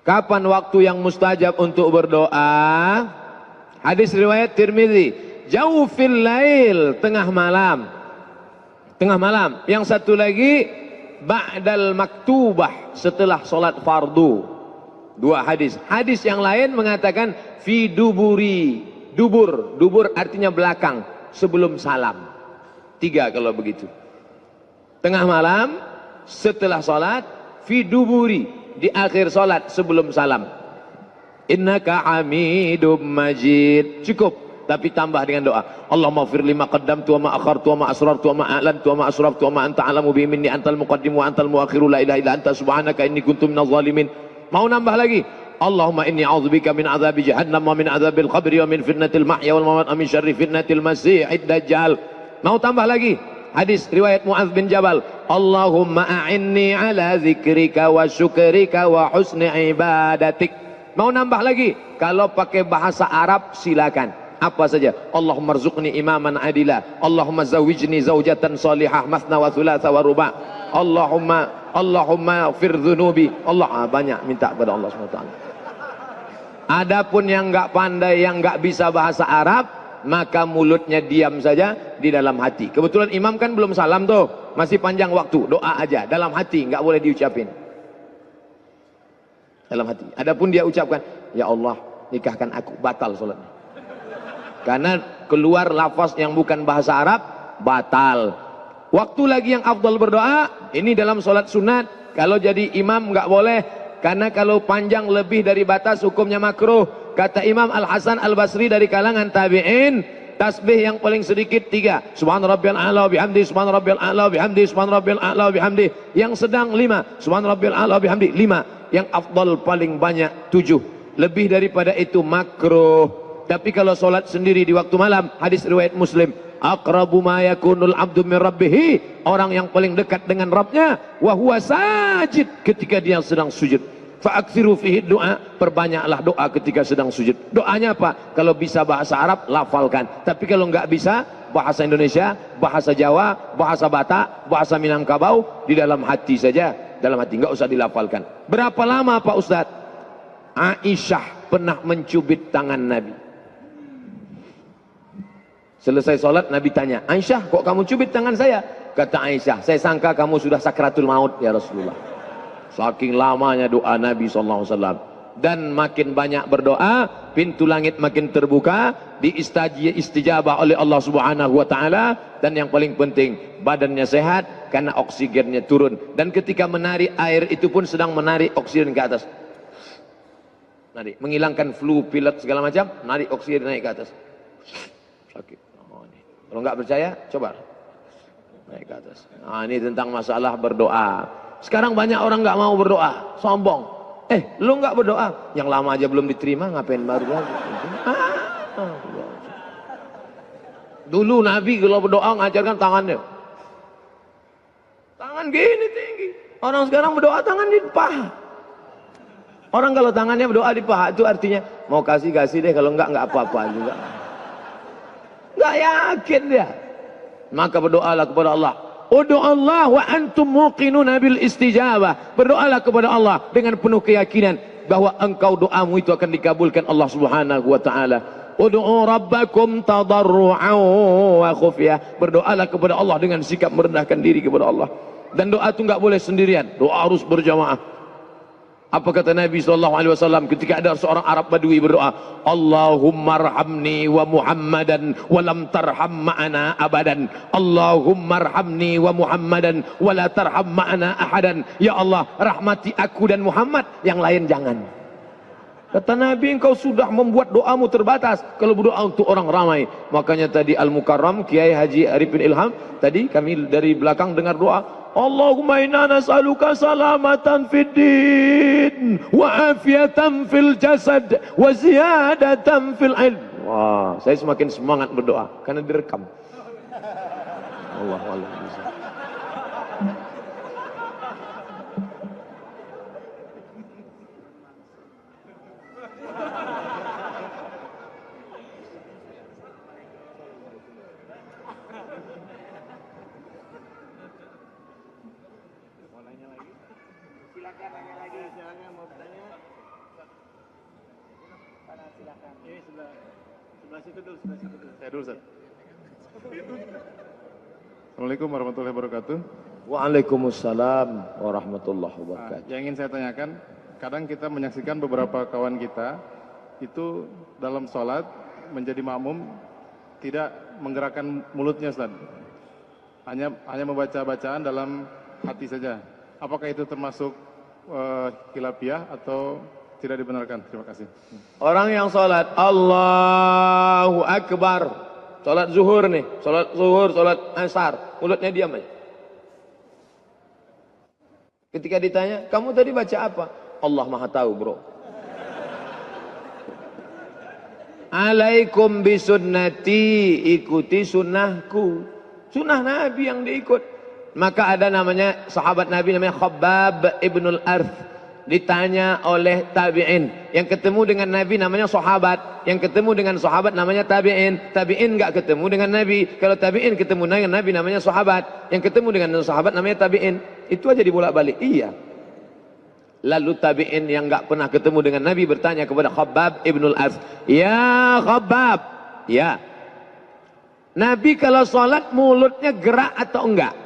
Kapan waktu yang mustajab untuk berdoa? Hadis riwayat Tirmizi, jaufil lail, tengah malam. Tengah malam. Yang satu lagi, ba'dal maktubah, setelah solat fardu. Dua hadis. Hadis yang lain mengatakan fi duburi. Dubur artinya belakang, sebelum salam. 3 kalau begitu. Tengah malam, setelah solat, fi duburi, di akhir solat sebelum salam. Innaka hamidum majid. Cukup, tapi tambah dengan doa. Allahumma ighfir lima qaddamtu wa ma akhartu wa ma asrartu wa ma a'lantu wa ma asraftu wa ma anta a'lamu bihi minni antal muqaddim wa antal muakhiru la ilaha illa anta subhanaka inni kuntu minadh zalimin. Mau nambah lagi? Allahumma inni a'udzubika min adzabi jahannam wa min adzabil qabri wa min fitnatil mahya wal mamat wa min syarri fitnatil masiihid dajjal. Mau tambah lagi? Hadis riwayat Mu'adz bin Jabal, Allahumma a'inni ala zikrika wa syukrika wa husni ibadatik. Mau nambah lagi? Kalau pakai bahasa Arab silakan. Apa saja? Allahumma rzuqni imaman adila, Allahumma zawijni zaujatan salihah masna wa thulatha wa ruba'. Allahumma fir dhunubi. Banyak minta kepada Allah SWT. Adapun yang enggak pandai, yang enggak bisa bahasa Arab, maka mulutnya diam saja di dalam hati. Kebetulan imam kan belum salam tuh, masih panjang waktu, doa aja dalam hati, nggak boleh diucapin. Dalam hati. Adapun dia ucapkan, ya Allah nikahkan aku, batal sholatnya. Karena keluar lafaz yang bukan bahasa Arab, batal. Waktu lagi yang afdal berdoa, ini dalam sholat sunat. Kalau jadi imam nggak boleh, karena kalau panjang lebih dari batas hukumnya makruh. Kata Imam Al-Hasan Al-Basri dari kalangan tabi'in, tasbih yang paling sedikit 3. Subhan rabbiyal a'la bihamdi, subhan rabbiyal a'la bihamdi, subhan rabbiyal a'la bihamdi. Yang sedang 5, subhan rabbiyal a'la bihamdi 5. Yang afdal paling banyak 7. Lebih daripada itu makruh. Tapi kalau solat sendiri di waktu malam, hadis riwayat Muslim, aqrabu ma yakunul abdu min rabbih, orang yang paling dekat dengan Rabbnya, wa huwa sajid, ketika dia sedang sujud. Fa'aksiru fihi doa, perbanyaklah doa ketika sedang sujud. Doanya apa? Kalau bisa bahasa Arab, lafalkan. Tapi kalau nggak bisa, bahasa Indonesia, bahasa Jawa, bahasa Batak, bahasa Minangkabau, di dalam hati saja. Dalam hati, nggak usah dilafalkan. Berapa lama Pak Ustadz? Aisyah pernah mencubit tangan Nabi. Selesai sholat, Nabi tanya, Aisyah, kok kamu cubit tangan saya? Kata Aisyah, saya sangka kamu sudah sakratul maut ya Rasulullah. Saking lamanya doa Nabi SAW. Dan makin banyak berdoa, pintu langit makin terbuka, diistijabah oleh Allah Subhanahu wa Ta'ala. Dan yang paling penting, badannya sehat karena oksigennya turun. Dan ketika menarik air itu pun sedang menarik oksigen ke atas. Narik, menghilangkan flu, pilek segala macam, narik oksigen naik ke atas. Sakit. Kalau nggak percaya, coba naik ke atas. Nah, ini tentang masalah berdoa. Sekarang banyak orang nggak mau berdoa, sombong. Lu nggak berdoa, yang lama aja belum diterima, ngapain baru lagi? Dulu Nabi kalau berdoa ngajarkan tangannya, tangan gini tinggi. Orang sekarang berdoa tangan di paha. Orang kalau tangannya berdoa di paha itu artinya mau kasih deh, kalau nggak apa-apa juga. Nggak yakin dia. Maka berdoalah kepada Allah. Allah wa antum muqinuna bil istijabah. Berdoalah kepada Allah dengan penuh keyakinan bahwa engkau doamu itu akan dikabulkan Allah Subhanahu wa Ta'ala. Ud'u rabbakum tadarru'an wa khufyah. Berdoalah kepada Allah dengan sikap merendahkan diri kepada Allah. Dan doa itu enggak boleh sendirian, doa harus berjamaah. Apa kata Nabi SAW ketika ada seorang Arab Badui berdoa, Allahumma arhamni wa Muhammadan wa lam tarham ma'ana abadan. Allahumma arhamni wa Muhammadan wa la tarham ma'ana ahadan. Ya Allah, rahmati aku dan Muhammad, yang lain jangan. Kata Nabi, engkau sudah membuat doamu terbatas kalau berdoa untuk orang ramai. Makanya tadi Al-Mukarram Kiai Haji Arifin Ilham, tadi kami dari belakang dengar doa, Allahumma inna nas'aluka salamatan fid din wa afiatan fil jasad wa ziyadatan fil ilm. Wah, saya semakin semangat berdoa karena direkam. Allah. Saya dulu, Ustaz. Assalamualaikum warahmatullahi wabarakatuh. Waalaikumsalam warahmatullahi wabarakatuh. Yang ingin saya tanyakan, kadang kita menyaksikan beberapa kawan kita itu dalam sholat menjadi makmum tidak menggerakkan mulutnya, Ustaz. Hanya membaca bacaan dalam hati saja. Apakah itu termasuk khilafiyah atau tidak dibenarkan? Terima kasih. Orang yang sholat Allahu Akbar, sholat zuhur nih, sholat asar, mulutnya diam aja. Ketika ditanya, kamu tadi baca apa? Allah Maha tahu, bro. Alaikum bisunnati, ikuti sunnahku. Sunnah Nabi yang diikut. Maka ada namanya sahabat Nabi namanya Khabbab ibnul Arth. Ditanya oleh tabi'in. Yang ketemu dengan Nabi namanya sahabat. Yang ketemu dengan sahabat namanya tabi'in. Tabi'in enggak ketemu dengan Nabi. Kalau tabi'in ketemu dengan Nabi namanya sahabat. Yang ketemu dengan sahabat namanya tabi'in. Itu aja dibolak-balik. Iya. Lalu tabi'in yang enggak pernah ketemu dengan Nabi bertanya kepada Khabbab ibnul Arth. Ya Khabbab. Ya. Nabi kalau sholat mulutnya gerak atau enggak?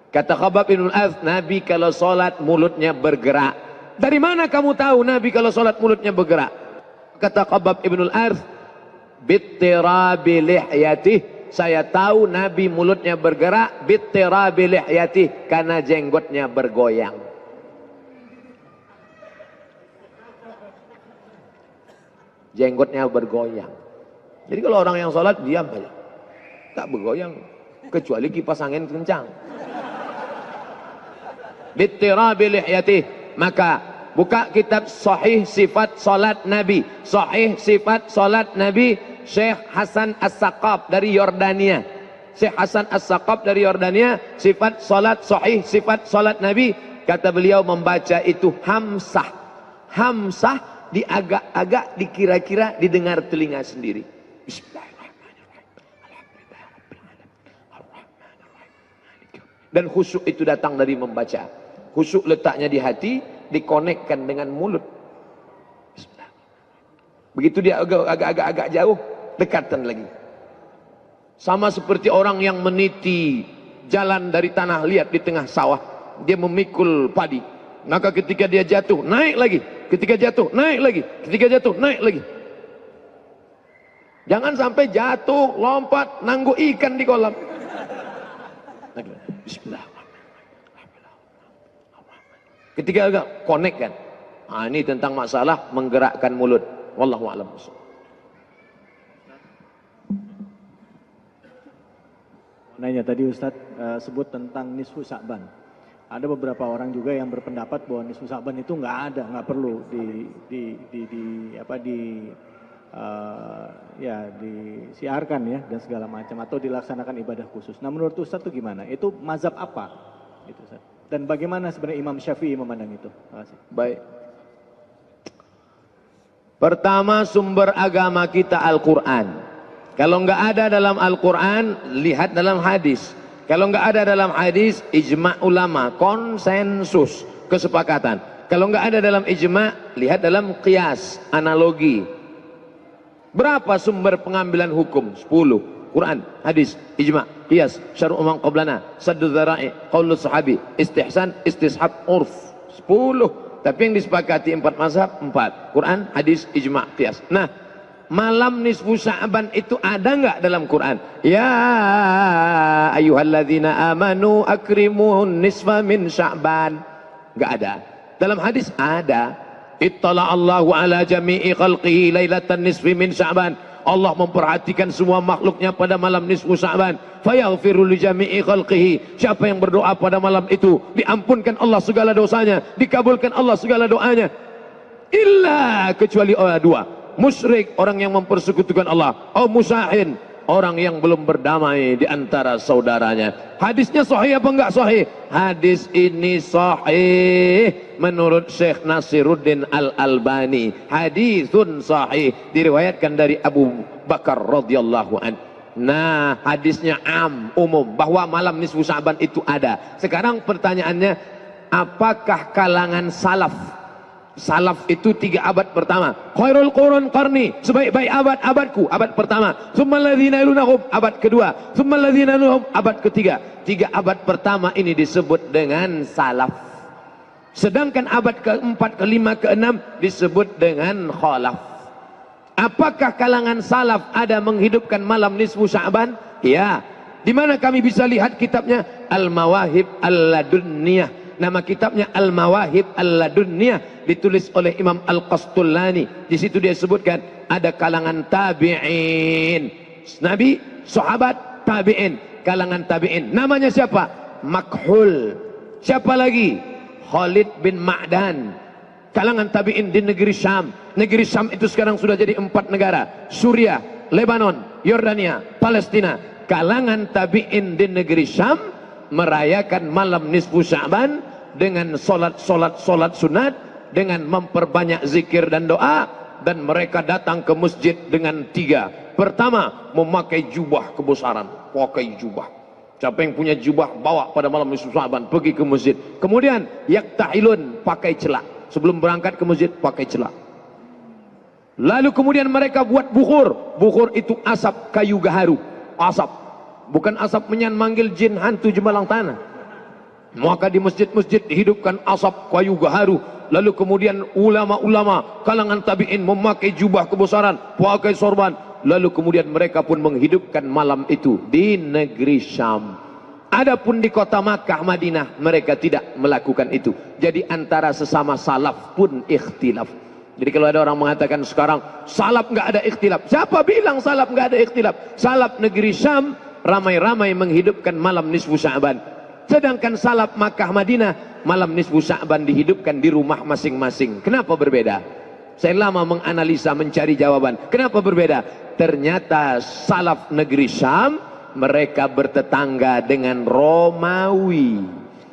Kata Khabbab ibnul Arth, Nabi kalau sholat mulutnya bergerak. Dari mana kamu tahu Nabi kalau sholat mulutnya bergerak? Kata Khabbab ibnul Arth, bittirabi lihyatih. Saya tahu Nabi mulutnya bergerak, bittirabi lihyatih, karena jenggotnya bergoyang. Jenggotnya bergoyang. Jadi kalau orang yang sholat diam aja, tak bergoyang, kecuali kipas angin kencang. Bittirabi lihyatih. Maka buka kitab Sahih Sifat Salat Nabi, Sahih Sifat Salat Nabi, Syekh Hasan As-Saqaf dari Yordania. Syekh Hasan As-Saqaf dari Yordania, sifat salat sahih, sifat salat Nabi. Kata beliau membaca itu hamsah. Hamsah diagak-agak, dikira-kira didengar telinga sendiri. Dan khusyuk itu datang dari membaca. Khusyuk letaknya di hati, dikonekkan dengan mulut. Begitu dia agak jauh, dekatan lagi. Sama seperti orang yang meniti jalan dari tanah liat di tengah sawah. Dia memikul padi. Maka ketika dia jatuh, naik lagi. Ketika jatuh, naik lagi. Ketika jatuh, naik lagi. Jangan sampai jatuh, lompat, nanggu ikan di kolam. Ketika agak connect kan, ini tentang masalah menggerakkan mulut. Wallahu a'lam. Nanya tadi Ustadz sebut tentang nisfu Sya'ban. Ada beberapa orang juga yang berpendapat bahwa nisfu Sya'ban itu nggak ada, nggak perlu disiarkan ya dan segala macam atau dilaksanakan ibadah khusus. Nah menurut Ustadz itu gimana? Itu mazhab apa? Itu Ustadz. Dan bagaimana sebenarnya Imam Syafi'i memandang itu? Terima kasih. Baik. Pertama, sumber agama kita Al-Quran. Kalau nggak ada dalam Al-Quran, lihat dalam hadis. Kalau nggak ada dalam hadis, ijma' ulama, konsensus, kesepakatan. Kalau nggak ada dalam ijma', lihat dalam qiyas, analogi. Berapa sumber pengambilan hukum? 10. Quran, hadis, ijma', qiyas, syar'u man qablana, saddu dzara'i, qaulu sahabi, istihsan, istishab, urf. 10. Tapi yang disepakati 4 mazhab, 4. Quran, hadis, ijma', qiyas. Nah, malam nisfu Sya'ban itu ada nggak dalam Quran? Ya ayyuhalladzina amanu akrimun nisfa min Sya'ban. Nggak ada. Dalam hadis ada. Ittala'allahu ala jami'i khalqihi lailatan nisfi min Sya'ban. Allah memperhatikan semua makhluknya pada malam nisfu Sya'ban. Fayaghfiru li jami'i khalqihi. Siapa yang berdoa pada malam itu, diampunkan Allah segala dosanya, dikabulkan Allah segala doanya. Illa, kecuali orang dua. Musyrik, orang yang mempersekutukan Allah. Musyahin, orang yang belum berdamai di antara saudaranya. Hadisnya sahih apa enggak sahih? Hadis ini sahih menurut Syekh Nasiruddin Al-Albani. Hadisun sahih, diriwayatkan dari Abu Bakar radhiyallahu an. Nah, hadisnya umum bahwa malam nisfu Sya'ban itu ada. Sekarang pertanyaannya, apakah kalangan salaf? Salaf itu 3 abad pertama. Khairul qurun qarni, sebaik-baik abad abadku, abad pertama. Tsummal ladzina yalunahum, abad kedua. Tsummal ladzina yalunahum, abad ketiga. 3 abad pertama ini disebut dengan salaf. Sedangkan abad keempat, kelima, keenam disebut dengan khalaf. Apakah kalangan salaf ada menghidupkan malam nisfu Sya'ban? Ya. Di mana kami bisa lihat kitabnya? Al-Mawahib Al-Ladunniyah. Nama kitabnya Al-Mawahib Al-Ladunniyah, ditulis oleh Imam Al-Qastullani. Di situ dia sebutkan ada kalangan tabi'in. Nabi, sahabat, tabi'in, kalangan tabi'in. Namanya siapa? Makhul. Siapa lagi? Khalid bin Ma'dan. Kalangan tabi'in di negeri Syam. Negeri Syam itu sekarang sudah jadi 4 negara. Suriah, Lebanon, Yordania, Palestina. Kalangan tabi'in di negeri Syam merayakan malam nisfu Sya'ban dengan solat sunat, dengan memperbanyak zikir dan doa, dan mereka datang ke masjid dengan 3. Pertama, memakai jubah kebesaran, pakai jubah. Siapa yang punya jubah bawa pada malam nisfu Sya'ban, pergi ke masjid. Kemudian yaktahilun, pakai celak. Sebelum berangkat ke masjid pakai celak. Lalu kemudian mereka buat bukhur. Bukhur itu asap kayu gaharu, asap. Bukan asap menyan manggil jin hantu jembalang tanah. Maka di masjid-masjid dihidupkan asap kayu gaharu. Lalu kemudian ulama-ulama kalangan tabi'in memakai jubah kebesaran, pakai sorban. Lalu kemudian mereka pun menghidupkan malam itu di negeri Syam. Adapun di kota Makkah, Madinah, mereka tidak melakukan itu. Jadi antara sesama salaf pun ikhtilaf. Jadi kalau ada orang mengatakan sekarang salaf nggak ada ikhtilaf, siapa bilang salaf nggak ada ikhtilaf? Salaf negeri Syam ramai-ramai menghidupkan malam nisfu Sya'ban. Sedangkan salaf Makkah Madinah malam nisfu Sya'ban dihidupkan di rumah masing-masing. Kenapa berbeda? Saya lama menganalisa, mencari jawaban. Kenapa berbeda? Ternyata salaf negeri Syam mereka bertetangga dengan Romawi.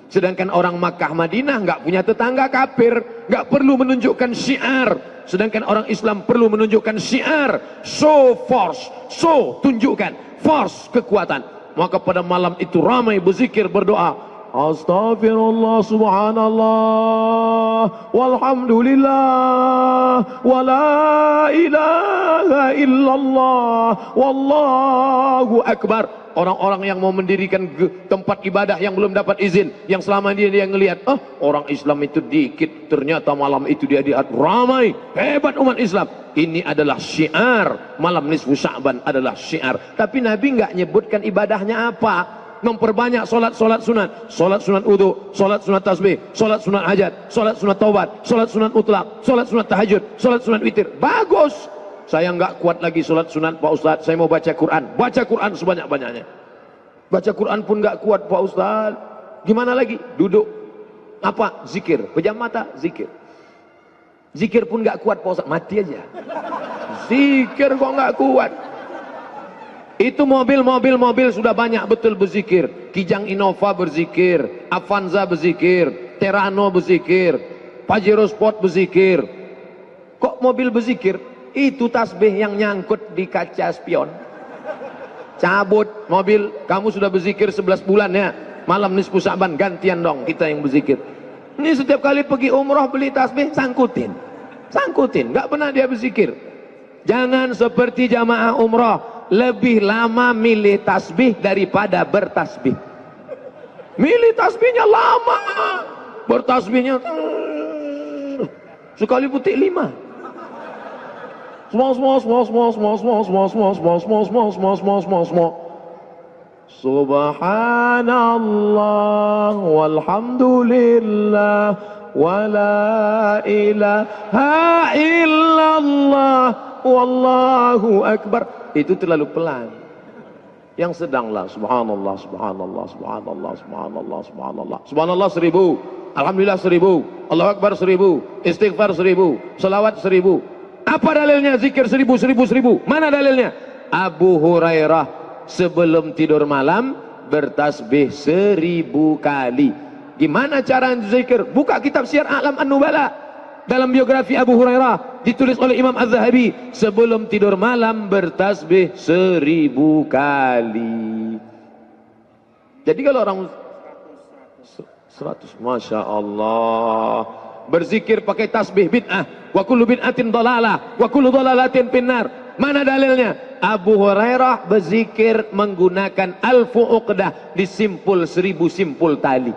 Sedangkan orang Makkah Madinah nggak punya tetangga kafir, nggak perlu menunjukkan syiar. Sedangkan orang Islam perlu menunjukkan syiar, show force, show tunjukkan force, kekuatan. Maka pada malam itu ramai berzikir, berdoa. Astaghfirullah subhanallah walhamdulillah wala ilaha illallah wallahu akbar. Orang-orang yang mau mendirikan tempat ibadah yang belum dapat izin, yang selama ini dia ngelihat, orang Islam itu dikit, ternyata malam itu dia lihat ramai, hebat umat Islam. Ini adalah syiar, malam nisfu Sya'ban adalah syiar. Tapi Nabi nggak nyebutkan ibadahnya apa. Memperbanyak solat sunat, solat sunat wudu, solat sunat tasbih, solat sunat hajat, solat sunat taubat, solat sunat mutlak, solat sunat tahajud, solat sunat witir. Bagus. Saya nggak kuat lagi solat sunat Pak Ustadz, saya mau baca Quran. Baca Quran sebanyak-banyaknya. Baca Quran pun nggak kuat Pak Ustadz. Gimana lagi? Duduk. Apa? Zikir. Pejam mata, zikir. Zikir pun nggak kuat Pak Ustadz, mati aja. Zikir kok nggak kuat. Itu mobil sudah banyak betul berzikir. Kijang Innova berzikir, Avanza berzikir, Terano berzikir, Pajero Sport berzikir. Kok mobil berzikir? Itu tasbih yang nyangkut di kaca spion. Cabut mobil, kamu sudah berzikir 11 bulan ya. Malam nisfu Sya'ban gantian dong kita yang berzikir. Ini setiap kali pergi umroh beli tasbih sangkutin, nggak pernah dia berzikir. Jangan seperti jamaah umroh, lebih lama milih tasbih daripada bertasbih. Milih tasbihnya lama, bertasbihnya sekali putik 5. Subhanallah walhamdulillah wala ilaha illallah wallahu akbar. Itu terlalu pelan. Yang sedanglah subhanallah subhanallah subhanallah subhanallah subhanallah subhanallah 1000, alhamdulillah 1000, Allahu akbar 1000, istighfar 1000, salawat 1000. Apa dalilnya zikir 1000? Mana dalilnya? Abu Hurairah sebelum tidur malam bertasbih 1000 kali. Gimana cara zikir? Buka kitab Syiar A'lam An-Nubala. Dalam biografi Abu Hurairah ditulis oleh Imam Az-Zahabi, sebelum tidur malam bertasbih 1000 kali. Jadi kalau orang 100. Masya Allah. Berzikir pakai tasbih bid'ah. Wa kullu bid'atin dalalah. Wa kullu dalalatin finnar. Mana dalilnya? Abu Hurairah berzikir menggunakan alfu uqdah, disimpul 1000 simpul tali.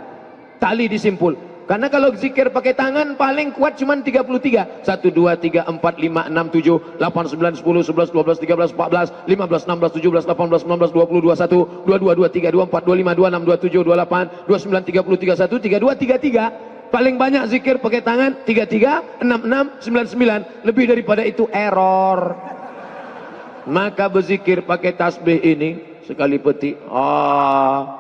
Tali disimpul. Karena kalau zikir pakai tangan paling kuat cuma 33. 1, 2, 3, 4, 5, 6, 7, 8, 9, 10, 11, 12, 13, 14, 15, 16, 17, 18, 19, 20, 21, 22, 23, 24, 25, 26, 27, 28, 29, 30, 31, 32, 33. Paling banyak zikir pakai tangan 33, 66, 99. Lebih daripada itu error. Maka berzikir pakai tasbih ini sekali peti,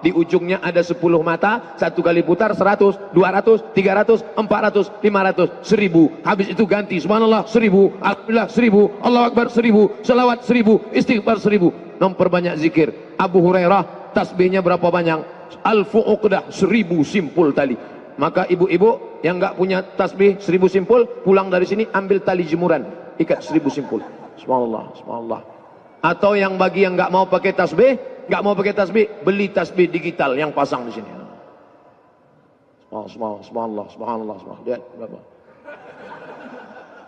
di ujungnya ada 10 mata, satu kali putar 100, 200, 300, 400, 500, 1000. Habis itu ganti subhanallah 1000, alhamdulillah 1000, Allahu akbar 1000, selawat 1000, istighfar 1000. Memperbanyak zikir. Abu Hurairah tasbihnya berapa banyak? Alfu uqdah, 1000 simpul tali. Maka ibu-ibu yang enggak punya tasbih 1000 simpul, pulang dari sini ambil tali jemuran, ikat 1000 simpul. Subhanallah, subhanallah. Atau yang bagi yang nggak mau pakai tasbih, beli tasbih digital yang pasang di sini. Subhanallah, subhanallah, subhanallah. Lihat berapa?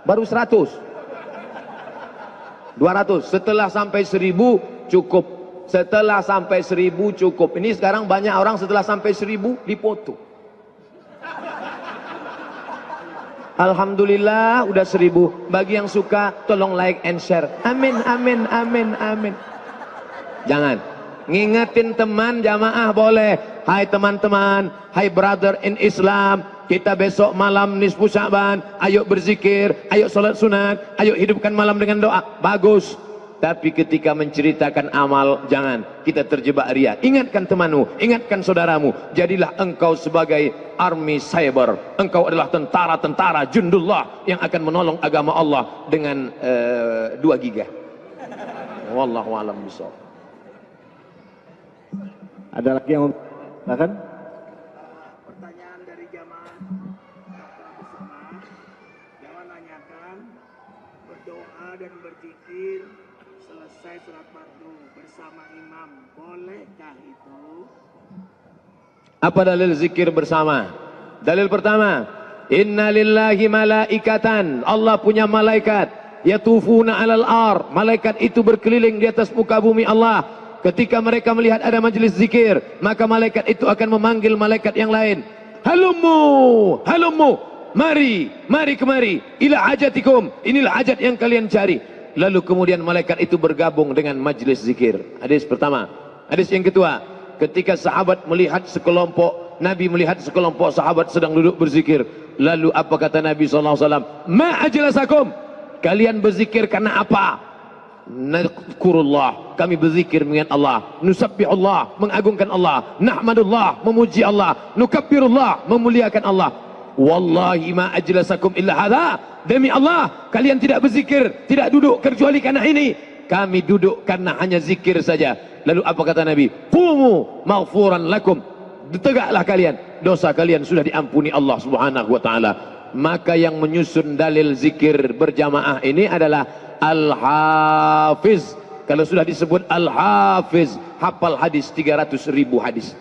Baru 100, 200. Setelah sampai 1000 cukup. Setelah sampai 1000 cukup. Ini sekarang banyak orang setelah sampai 1000 dipoto. Alhamdulillah udah 1000. Bagi yang suka tolong like and share. Amin, amin, amin, amin. Jangan. Ngingetin teman jamaah boleh. Hai teman-teman, hai brother in Islam, kita besok malam nisfu Sya'ban, ayo berzikir, ayo sholat sunat, ayo hidupkan malam dengan doa. Bagus. Tapi ketika menceritakan amal, jangan kita terjebak ria. Ingatkan temanmu, ingatkan saudaramu. Jadilah engkau sebagai army cyber. Engkau adalah tentara-tentara jundullah yang akan menolong agama Allah dengan 2 giga. Wallahu a'lam bishawab. Ada lagi yang bahkan? Pertanyaan dari jamaah bersama. Jamaah nanyakan berdoa dan berzikir selesai surat fardu bersama imam, bolehkah itu? Apa dalil zikir bersama? Dalil pertama, inna lillahi malaikatan. Allah punya malaikat. Yatufuna alal ar. Malaikat itu berkeliling di atas muka bumi Allah. Ketika mereka melihat ada majelis zikir, maka malaikat itu akan memanggil malaikat yang lain. Halummu, halummu. Mari, mari kemari. Ila hajatikum. Inilah hajat yang kalian cari. Lalu kemudian malaikat itu bergabung dengan majlis zikir. Hadis pertama. Hadis yang kedua, ketika sahabat melihat sekelompok, Nabi melihat sekelompok sahabat sedang duduk berzikir. Lalu apa kata Nabi SAW? Ma ajlasakum? Kalian berzikir karena apa? Nadkurullah, kami berzikir mengingat Allah. Nusabbihullah, mengagungkan Allah. Nahmadullah, memuji Allah. Nukabbirullah, memuliakan Allah. Wallahi ma ajlasakum illa hadha. Demi Allah, kalian tidak berzikir, tidak duduk kecuali karena ini. Kami duduk karena hanya zikir saja. Lalu apa kata Nabi? Qumu maghfuran lakum. Tegaklah kalian, dosa kalian sudah diampuni Allah Subhanahu wa taala. Maka yang menyusun dalil zikir berjamaah ini adalah Al-Hafiz. Kalau sudah disebut Al-Hafiz, hafal hadis 300.000 hadis.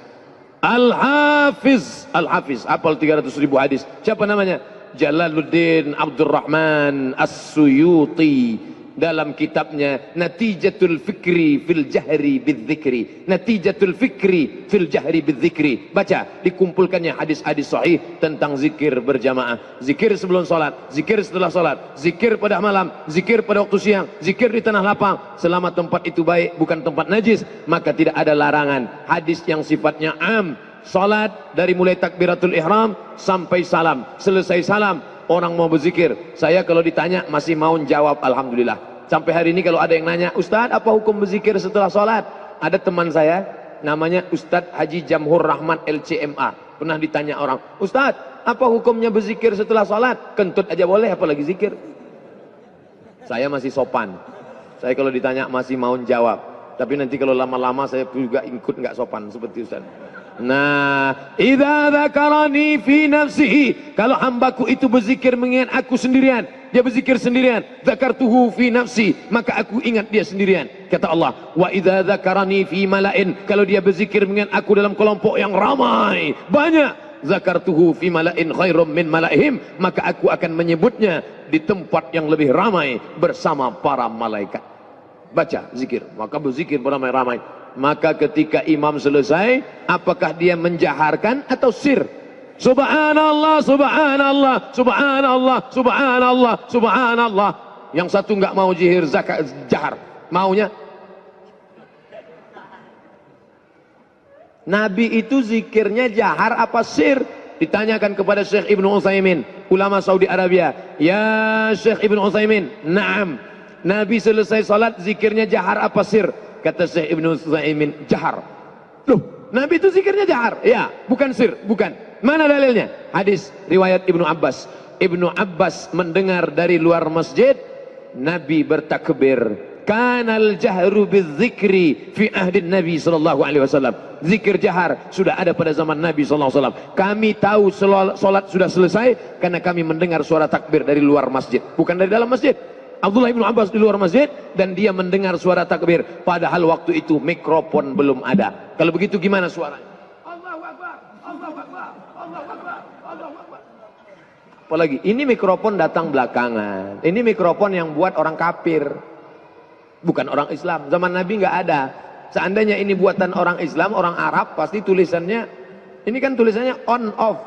Al-Hafiz, Al-Hafiz, hafal 300.000 hadis. Siapa namanya? Jalaluddin Abdurrahman As-Suyuti. Dalam kitabnya Natijatul Fikri fil Jahri Bidzikri. Natijatul Fikri fil Jahri Bidzikri. Baca, dikumpulkannya hadis-hadis sahih tentang zikir berjamaah. Zikir sebelum salat, zikir setelah salat, zikir pada malam, zikir pada waktu siang, zikir di tanah lapang. Selama tempat itu baik, bukan tempat najis, maka tidak ada larangan. Hadis yang sifatnya am. Salat dari mulai takbiratul ihram sampai salam. Selesai salam, orang mau berzikir. Saya kalau ditanya masih mau jawab alhamdulillah. Sampai hari ini kalau ada yang nanya, Ustadz apa hukum berzikir setelah sholat? Ada teman saya namanya Ustadz Haji Jamhur Rahmat LCMA. Pernah ditanya orang, Ustadz apa hukumnya berzikir setelah sholat? Kentut aja boleh apalagi zikir. Saya masih sopan. Saya kalau ditanya masih mau jawab. Tapi nanti kalau lama-lama saya juga ikut nggak sopan seperti Ustadz. Nah, idza dzakarani fi nafsihi, kalau hambaku itu berzikir mengingat aku sendirian, dia berzikir sendirian, dzakartuhu fi nafsi, maka aku ingat dia sendirian. Kata Allah, wa idza dzakarani fi malain, kalau dia berzikir mengingat aku dalam kelompok yang ramai, banyak, zakartuhu fi mala'in khairum min mala'ihim, maka aku akan menyebutnya di tempat yang lebih ramai bersama para malaikat. Baca zikir, maka berzikir beramai-ramai. Maka ketika imam selesai, apakah dia menjaharkan atau sir? Subhanallah, subhanallah, subhanallah, subhanallah, subhanallah. Yang satu enggak mau jihir zakat jahar, maunya Nabi itu zikirnya jahar apa sir? Ditanyakan kepada Syekh Ibnu Utsaimin, ulama Saudi Arabia. Ya Syekh Ibnu Utsaimin, na'am. Nabi selesai salat zikirnya jahar apa sir? Kata Syekh Ibnu Utsaimin, jahar. Loh, Nabi itu zikirnya jahar? Ya, bukan sir, bukan. Mana dalilnya? Hadis riwayat Ibnu Abbas. Ibnu Abbas mendengar dari luar masjid Nabi bertakbir. Kanal jahru bidzikri fi ahdin Nabi sallallahu alaihi wasallam. Zikir jahar sudah ada pada zaman Nabi sallallahu alaihi wasallam. Kami tahu salat sudah selesai karena kami mendengar suara takbir dari luar masjid, bukan dari dalam masjid. Abdullah bin Abbas di luar masjid dan dia mendengar suara takbir, padahal waktu itu mikrofon belum ada. Kalau begitu gimana suaranya? Allahu Akbar, Allahu Akbar, Allahu Akbar, Allahu Akbar. Apalagi ini mikrofon datang belakangan. Ini mikrofon yang buat orang kafir, bukan orang Islam. Zaman Nabi nggak ada. Seandainya ini buatan orang Islam, orang Arab, pasti tulisannya, ini kan tulisannya on off.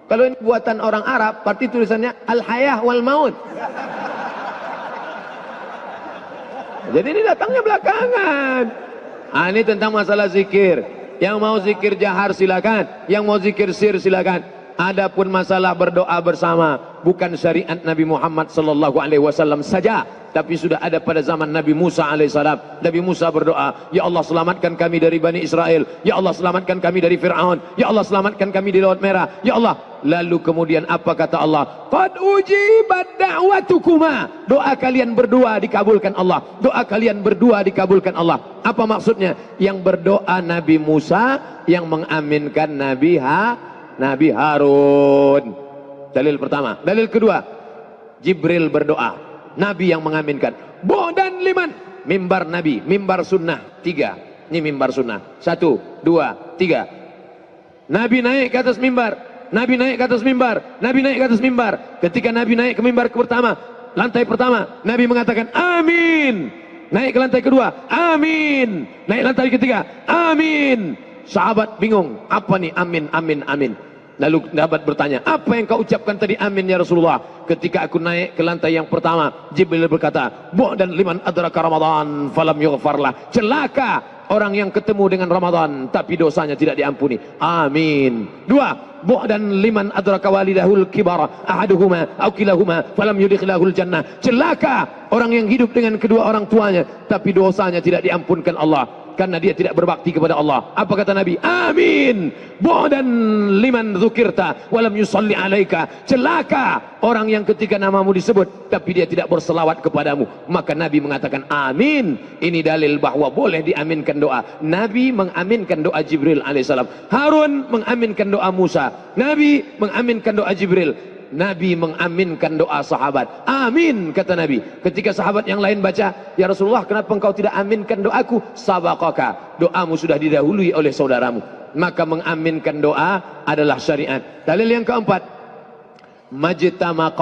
Kalau ini buatan orang Arab, pasti tulisannya al-hayah wal maut. Jadi ini datangnya belakangan. Ah, ini tentang masalah zikir. Yang mau zikir jahar silakan, yang mau zikir sir silakan. Adapun masalah berdoa bersama, bukan syariat Nabi Muhammad sallallahu alaihi wasallam saja, tapi sudah ada pada zaman Nabi Musa alaihissalam. Nabi Musa berdoa, ya Allah selamatkan kami dari Bani Israel, ya Allah selamatkan kami dari Fir'aun, ya Allah selamatkan kami di Laut Merah, ya Allah. Lalu kemudian apa kata Allah? Qad ujibat da'watukuma. Doa kalian berdua dikabulkan Allah. Doa kalian berdua dikabulkan Allah. Apa maksudnya? Yang berdoa Nabi Musa, yang mengaminkan Nabi Harun. Dalil pertama. Dalil kedua, Jibril berdoa, Nabi yang mengaminkan. Dan liman, mimbar Nabi, mimbar sunnah. 3. Ini mimbar sunnah. 1, 2, 3. Nabi naik ke atas mimbar. Nabi naik ke atas mimbar. Nabi naik ke atas mimbar. Ketika Nabi naik ke mimbar pertama, lantai pertama, Nabi mengatakan amin. Naik ke lantai kedua, amin. Naik lantai ketiga, amin. Sahabat bingung, apa nih amin, amin, amin. Lalu sahabat bertanya, apa yang kau ucapkan tadi amin ya Rasulullah? Ketika aku naik ke lantai yang pertama, Jibril berkata, dan liman adraka Ramadan falam yughfarlah. Celaka orang yang ketemu dengan Ramadan tapi dosanya tidak diampuni. Amin. 2, dan liman adraka walidahul kibara ahaduhuma aw kilahuma falam yudkhilahul jannah. Celaka orang yang hidup dengan kedua orang tuanya tapi dosanya tidak diampunkan Allah karena dia tidak berbakti kepada Allah. Apa kata Nabi? Amin. Dan liman dzukirta walam yusalli alaika. Celaka orang yang ketika namamu disebut tapi dia tidak berselawat kepadamu. Maka Nabi mengatakan amin. Ini dalil bahwa boleh diaminkan doa. Nabi mengaminkan doa Jibril alaihissalam. Harun mengaminkan doa Musa. Nabi mengaminkan doa Jibril. Nabi mengaminkan doa sahabat. Amin kata Nabi. Ketika sahabat yang lain baca, ya Rasulullah kenapa engkau tidak aminkan doaku? Sabaqaka, doamu sudah didahului oleh saudaramu. Maka mengaminkan doa adalah syariat. Dalil yang keempat, majtama'a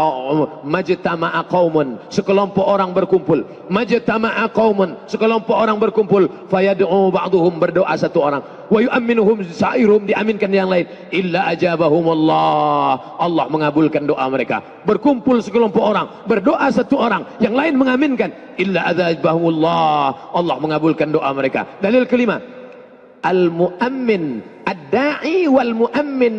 qaumun, sekelompok orang berkumpul. Majtama'a qaumun, sekelompok orang berkumpul. Fayad'u ba'duhum, berdoa satu orang. Wa yu'minuhum sa'iruhum, diaminkan yang lain. Illa ajabahumullah, Allah mengabulkan doa mereka. Berkumpul sekelompok orang, berdoa satu orang, yang lain mengaminkan. Illa ajabahumullah, Allah mengabulkan doa mereka. Dalil kelima, al-mu'ammin, ad-da'i wal mu'ammin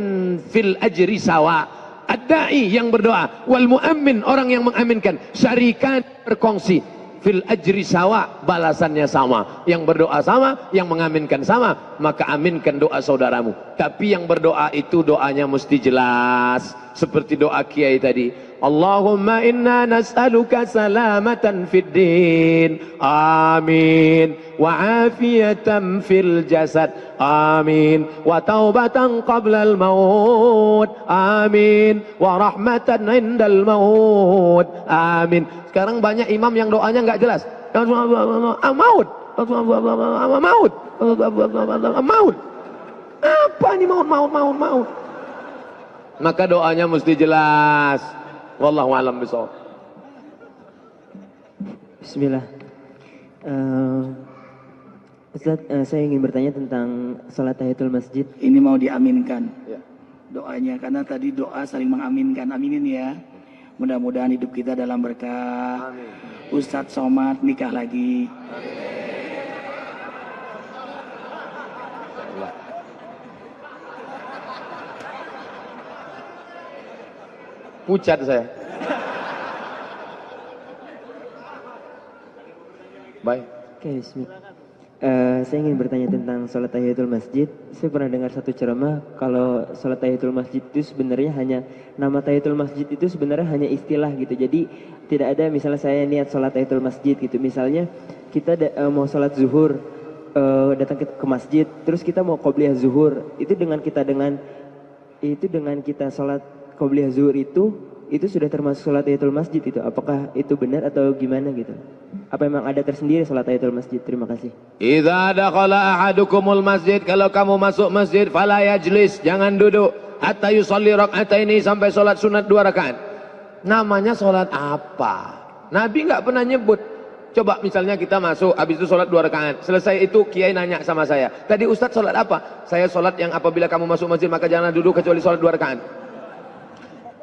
fil ajri sawa. Ad-da'i yang berdoa, wal mu'ammin orang yang mengaminkan, syarikan berkongsi, fil ajri sawa, balasannya sama. Yang berdoa sama, yang mengaminkan sama, maka aminkan doa saudaramu. Tapi yang berdoa itu doanya mesti jelas, seperti doa kiai tadi. Allahumma inna nas'aluka salamatan fid din, amin, wa afiyatan fil jasad, amin, wa taubatan qabla al maut, amin, wa rahmatan indal maut, amin. Sekarang banyak imam yang doanya nggak jelas. Maut, maut, maut. Apa ini maut? maka doanya mesti jelas. Wallahu a'lam bishawab. Bismillah. Ustaz, saya ingin bertanya tentang sholat tahiyatul masjid. Ini mau diaminkan Ya. doanya, karena tadi doa saling mengaminkan. Aminin ya. Mudah-mudahan hidup kita dalam berkah. Amin. Ustadz Somad nikah lagi. Pucat saya. Baik. Oke, bismillah. Saya ingin bertanya tentang sholat tahiyatul masjid. Saya pernah dengar satu ceramah kalau sholat tahiyatul masjid itu sebenarnya hanya nama tahiyatul masjid itu sebenarnya hanya istilah gitu. Jadi tidak ada misalnya saya niat sholat tahiyatul masjid gitu. Misalnya kita mau sholat zuhur, datang ke masjid, terus kita mau qobliyah zuhur. Itu dengan kita sholat qobliyah zuhur itu sudah termasuk sholat tahiyatul masjid itu. Apakah itu benar atau gimana gitu? Apa memang ada tersendiri sholat tahiyatul masjid? Terima kasih. Idza dakhala ahadukumul masjid, kalau kamu masuk masjid fala yajlis, jangan duduk hatta yusalli rak'ataini, sampai sholat sunat 2 rakaat. Namanya sholat apa? Nabi enggak pernah nyebut. Coba misalnya kita masuk, habis itu sholat 2 rakaat. Selesai itu kiai nanya sama saya, tadi Ustadz sholat apa? Saya sholat yang apabila kamu masuk masjid maka jangan duduk kecuali sholat 2 rakaat.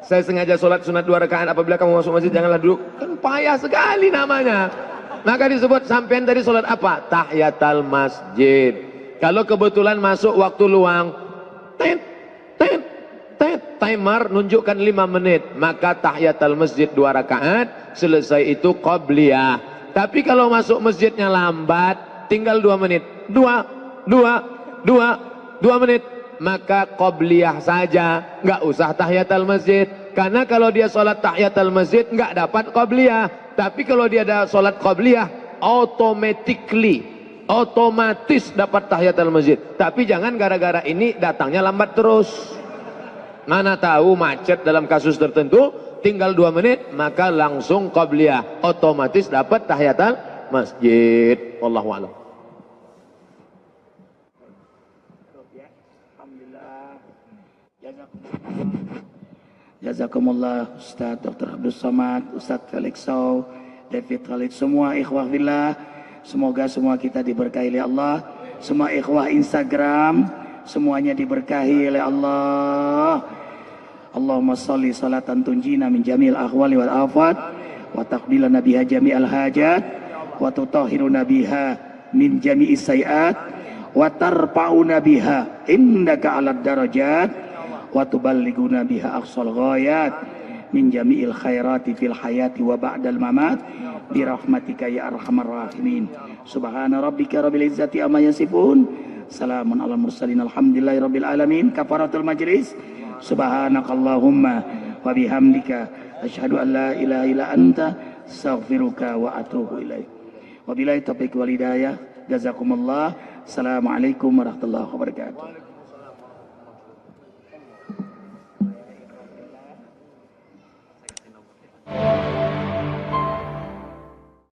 Saya sengaja sholat sunat 2 rakaat, apabila kamu masuk masjid janganlah duduk. Kan payah sekali namanya. Maka disebut sampean tadi sholat apa? Tahiyatul masjid. Kalau kebetulan masuk waktu luang, timer nunjukkan 5 menit, maka tahiyatul masjid 2 rakaat, selesai itu qabliyah. Tapi kalau masuk masjidnya lambat, tinggal 2 menit, 2 menit, maka qabliyah saja, nggak usah tahiyatul masjid. Karena kalau dia sholat tahiyatul masjid nggak dapat qabliyah. Tapi kalau dia ada sholat qabliyah, otomatis dapat tahiyatul masjid. Tapi jangan gara-gara ini datangnya lambat terus. Mana tahu macet dalam kasus tertentu, tinggal 2 menit, maka langsung qabliyah, otomatis dapat tahiyatul masjid. Wallahu a'lam. Jazakumullah Ustaz Dr. Abdul Somad, Ustaz Felix Sow, David Khalid, semua ikhwah fillah, semoga semua kita diberkahi oleh Allah. Semua ikhwah Instagram semuanya diberkahi oleh Allah. Allahumma sholli salatan tunjina min jamil ahwali wal afat wa taqbilana biha jami'al hajat wa tutahhiruna biha min jami'is sayiat wa tarfa'una biha indaka 'alad darajat wa tuballighuna biha aqsal ghayat min jami'il khairati fil hayati wa ba'dal mamat bi rahmatika ya arhamar rahimin. Subhana rabbika rabbil izzati amma yasifun, salamun alal mursalin, alhamdulillahi rabbil alamin. Kafaratul majlis. Subhanakallahumma wa bihamdika asyhadu an la ilaha illa anta astaghfiruka wa atubu ilaik. Wabillahi taufiq wal hidayah. Jazakumullah. Assalamualaikum warahmatullahi wabarakatuh.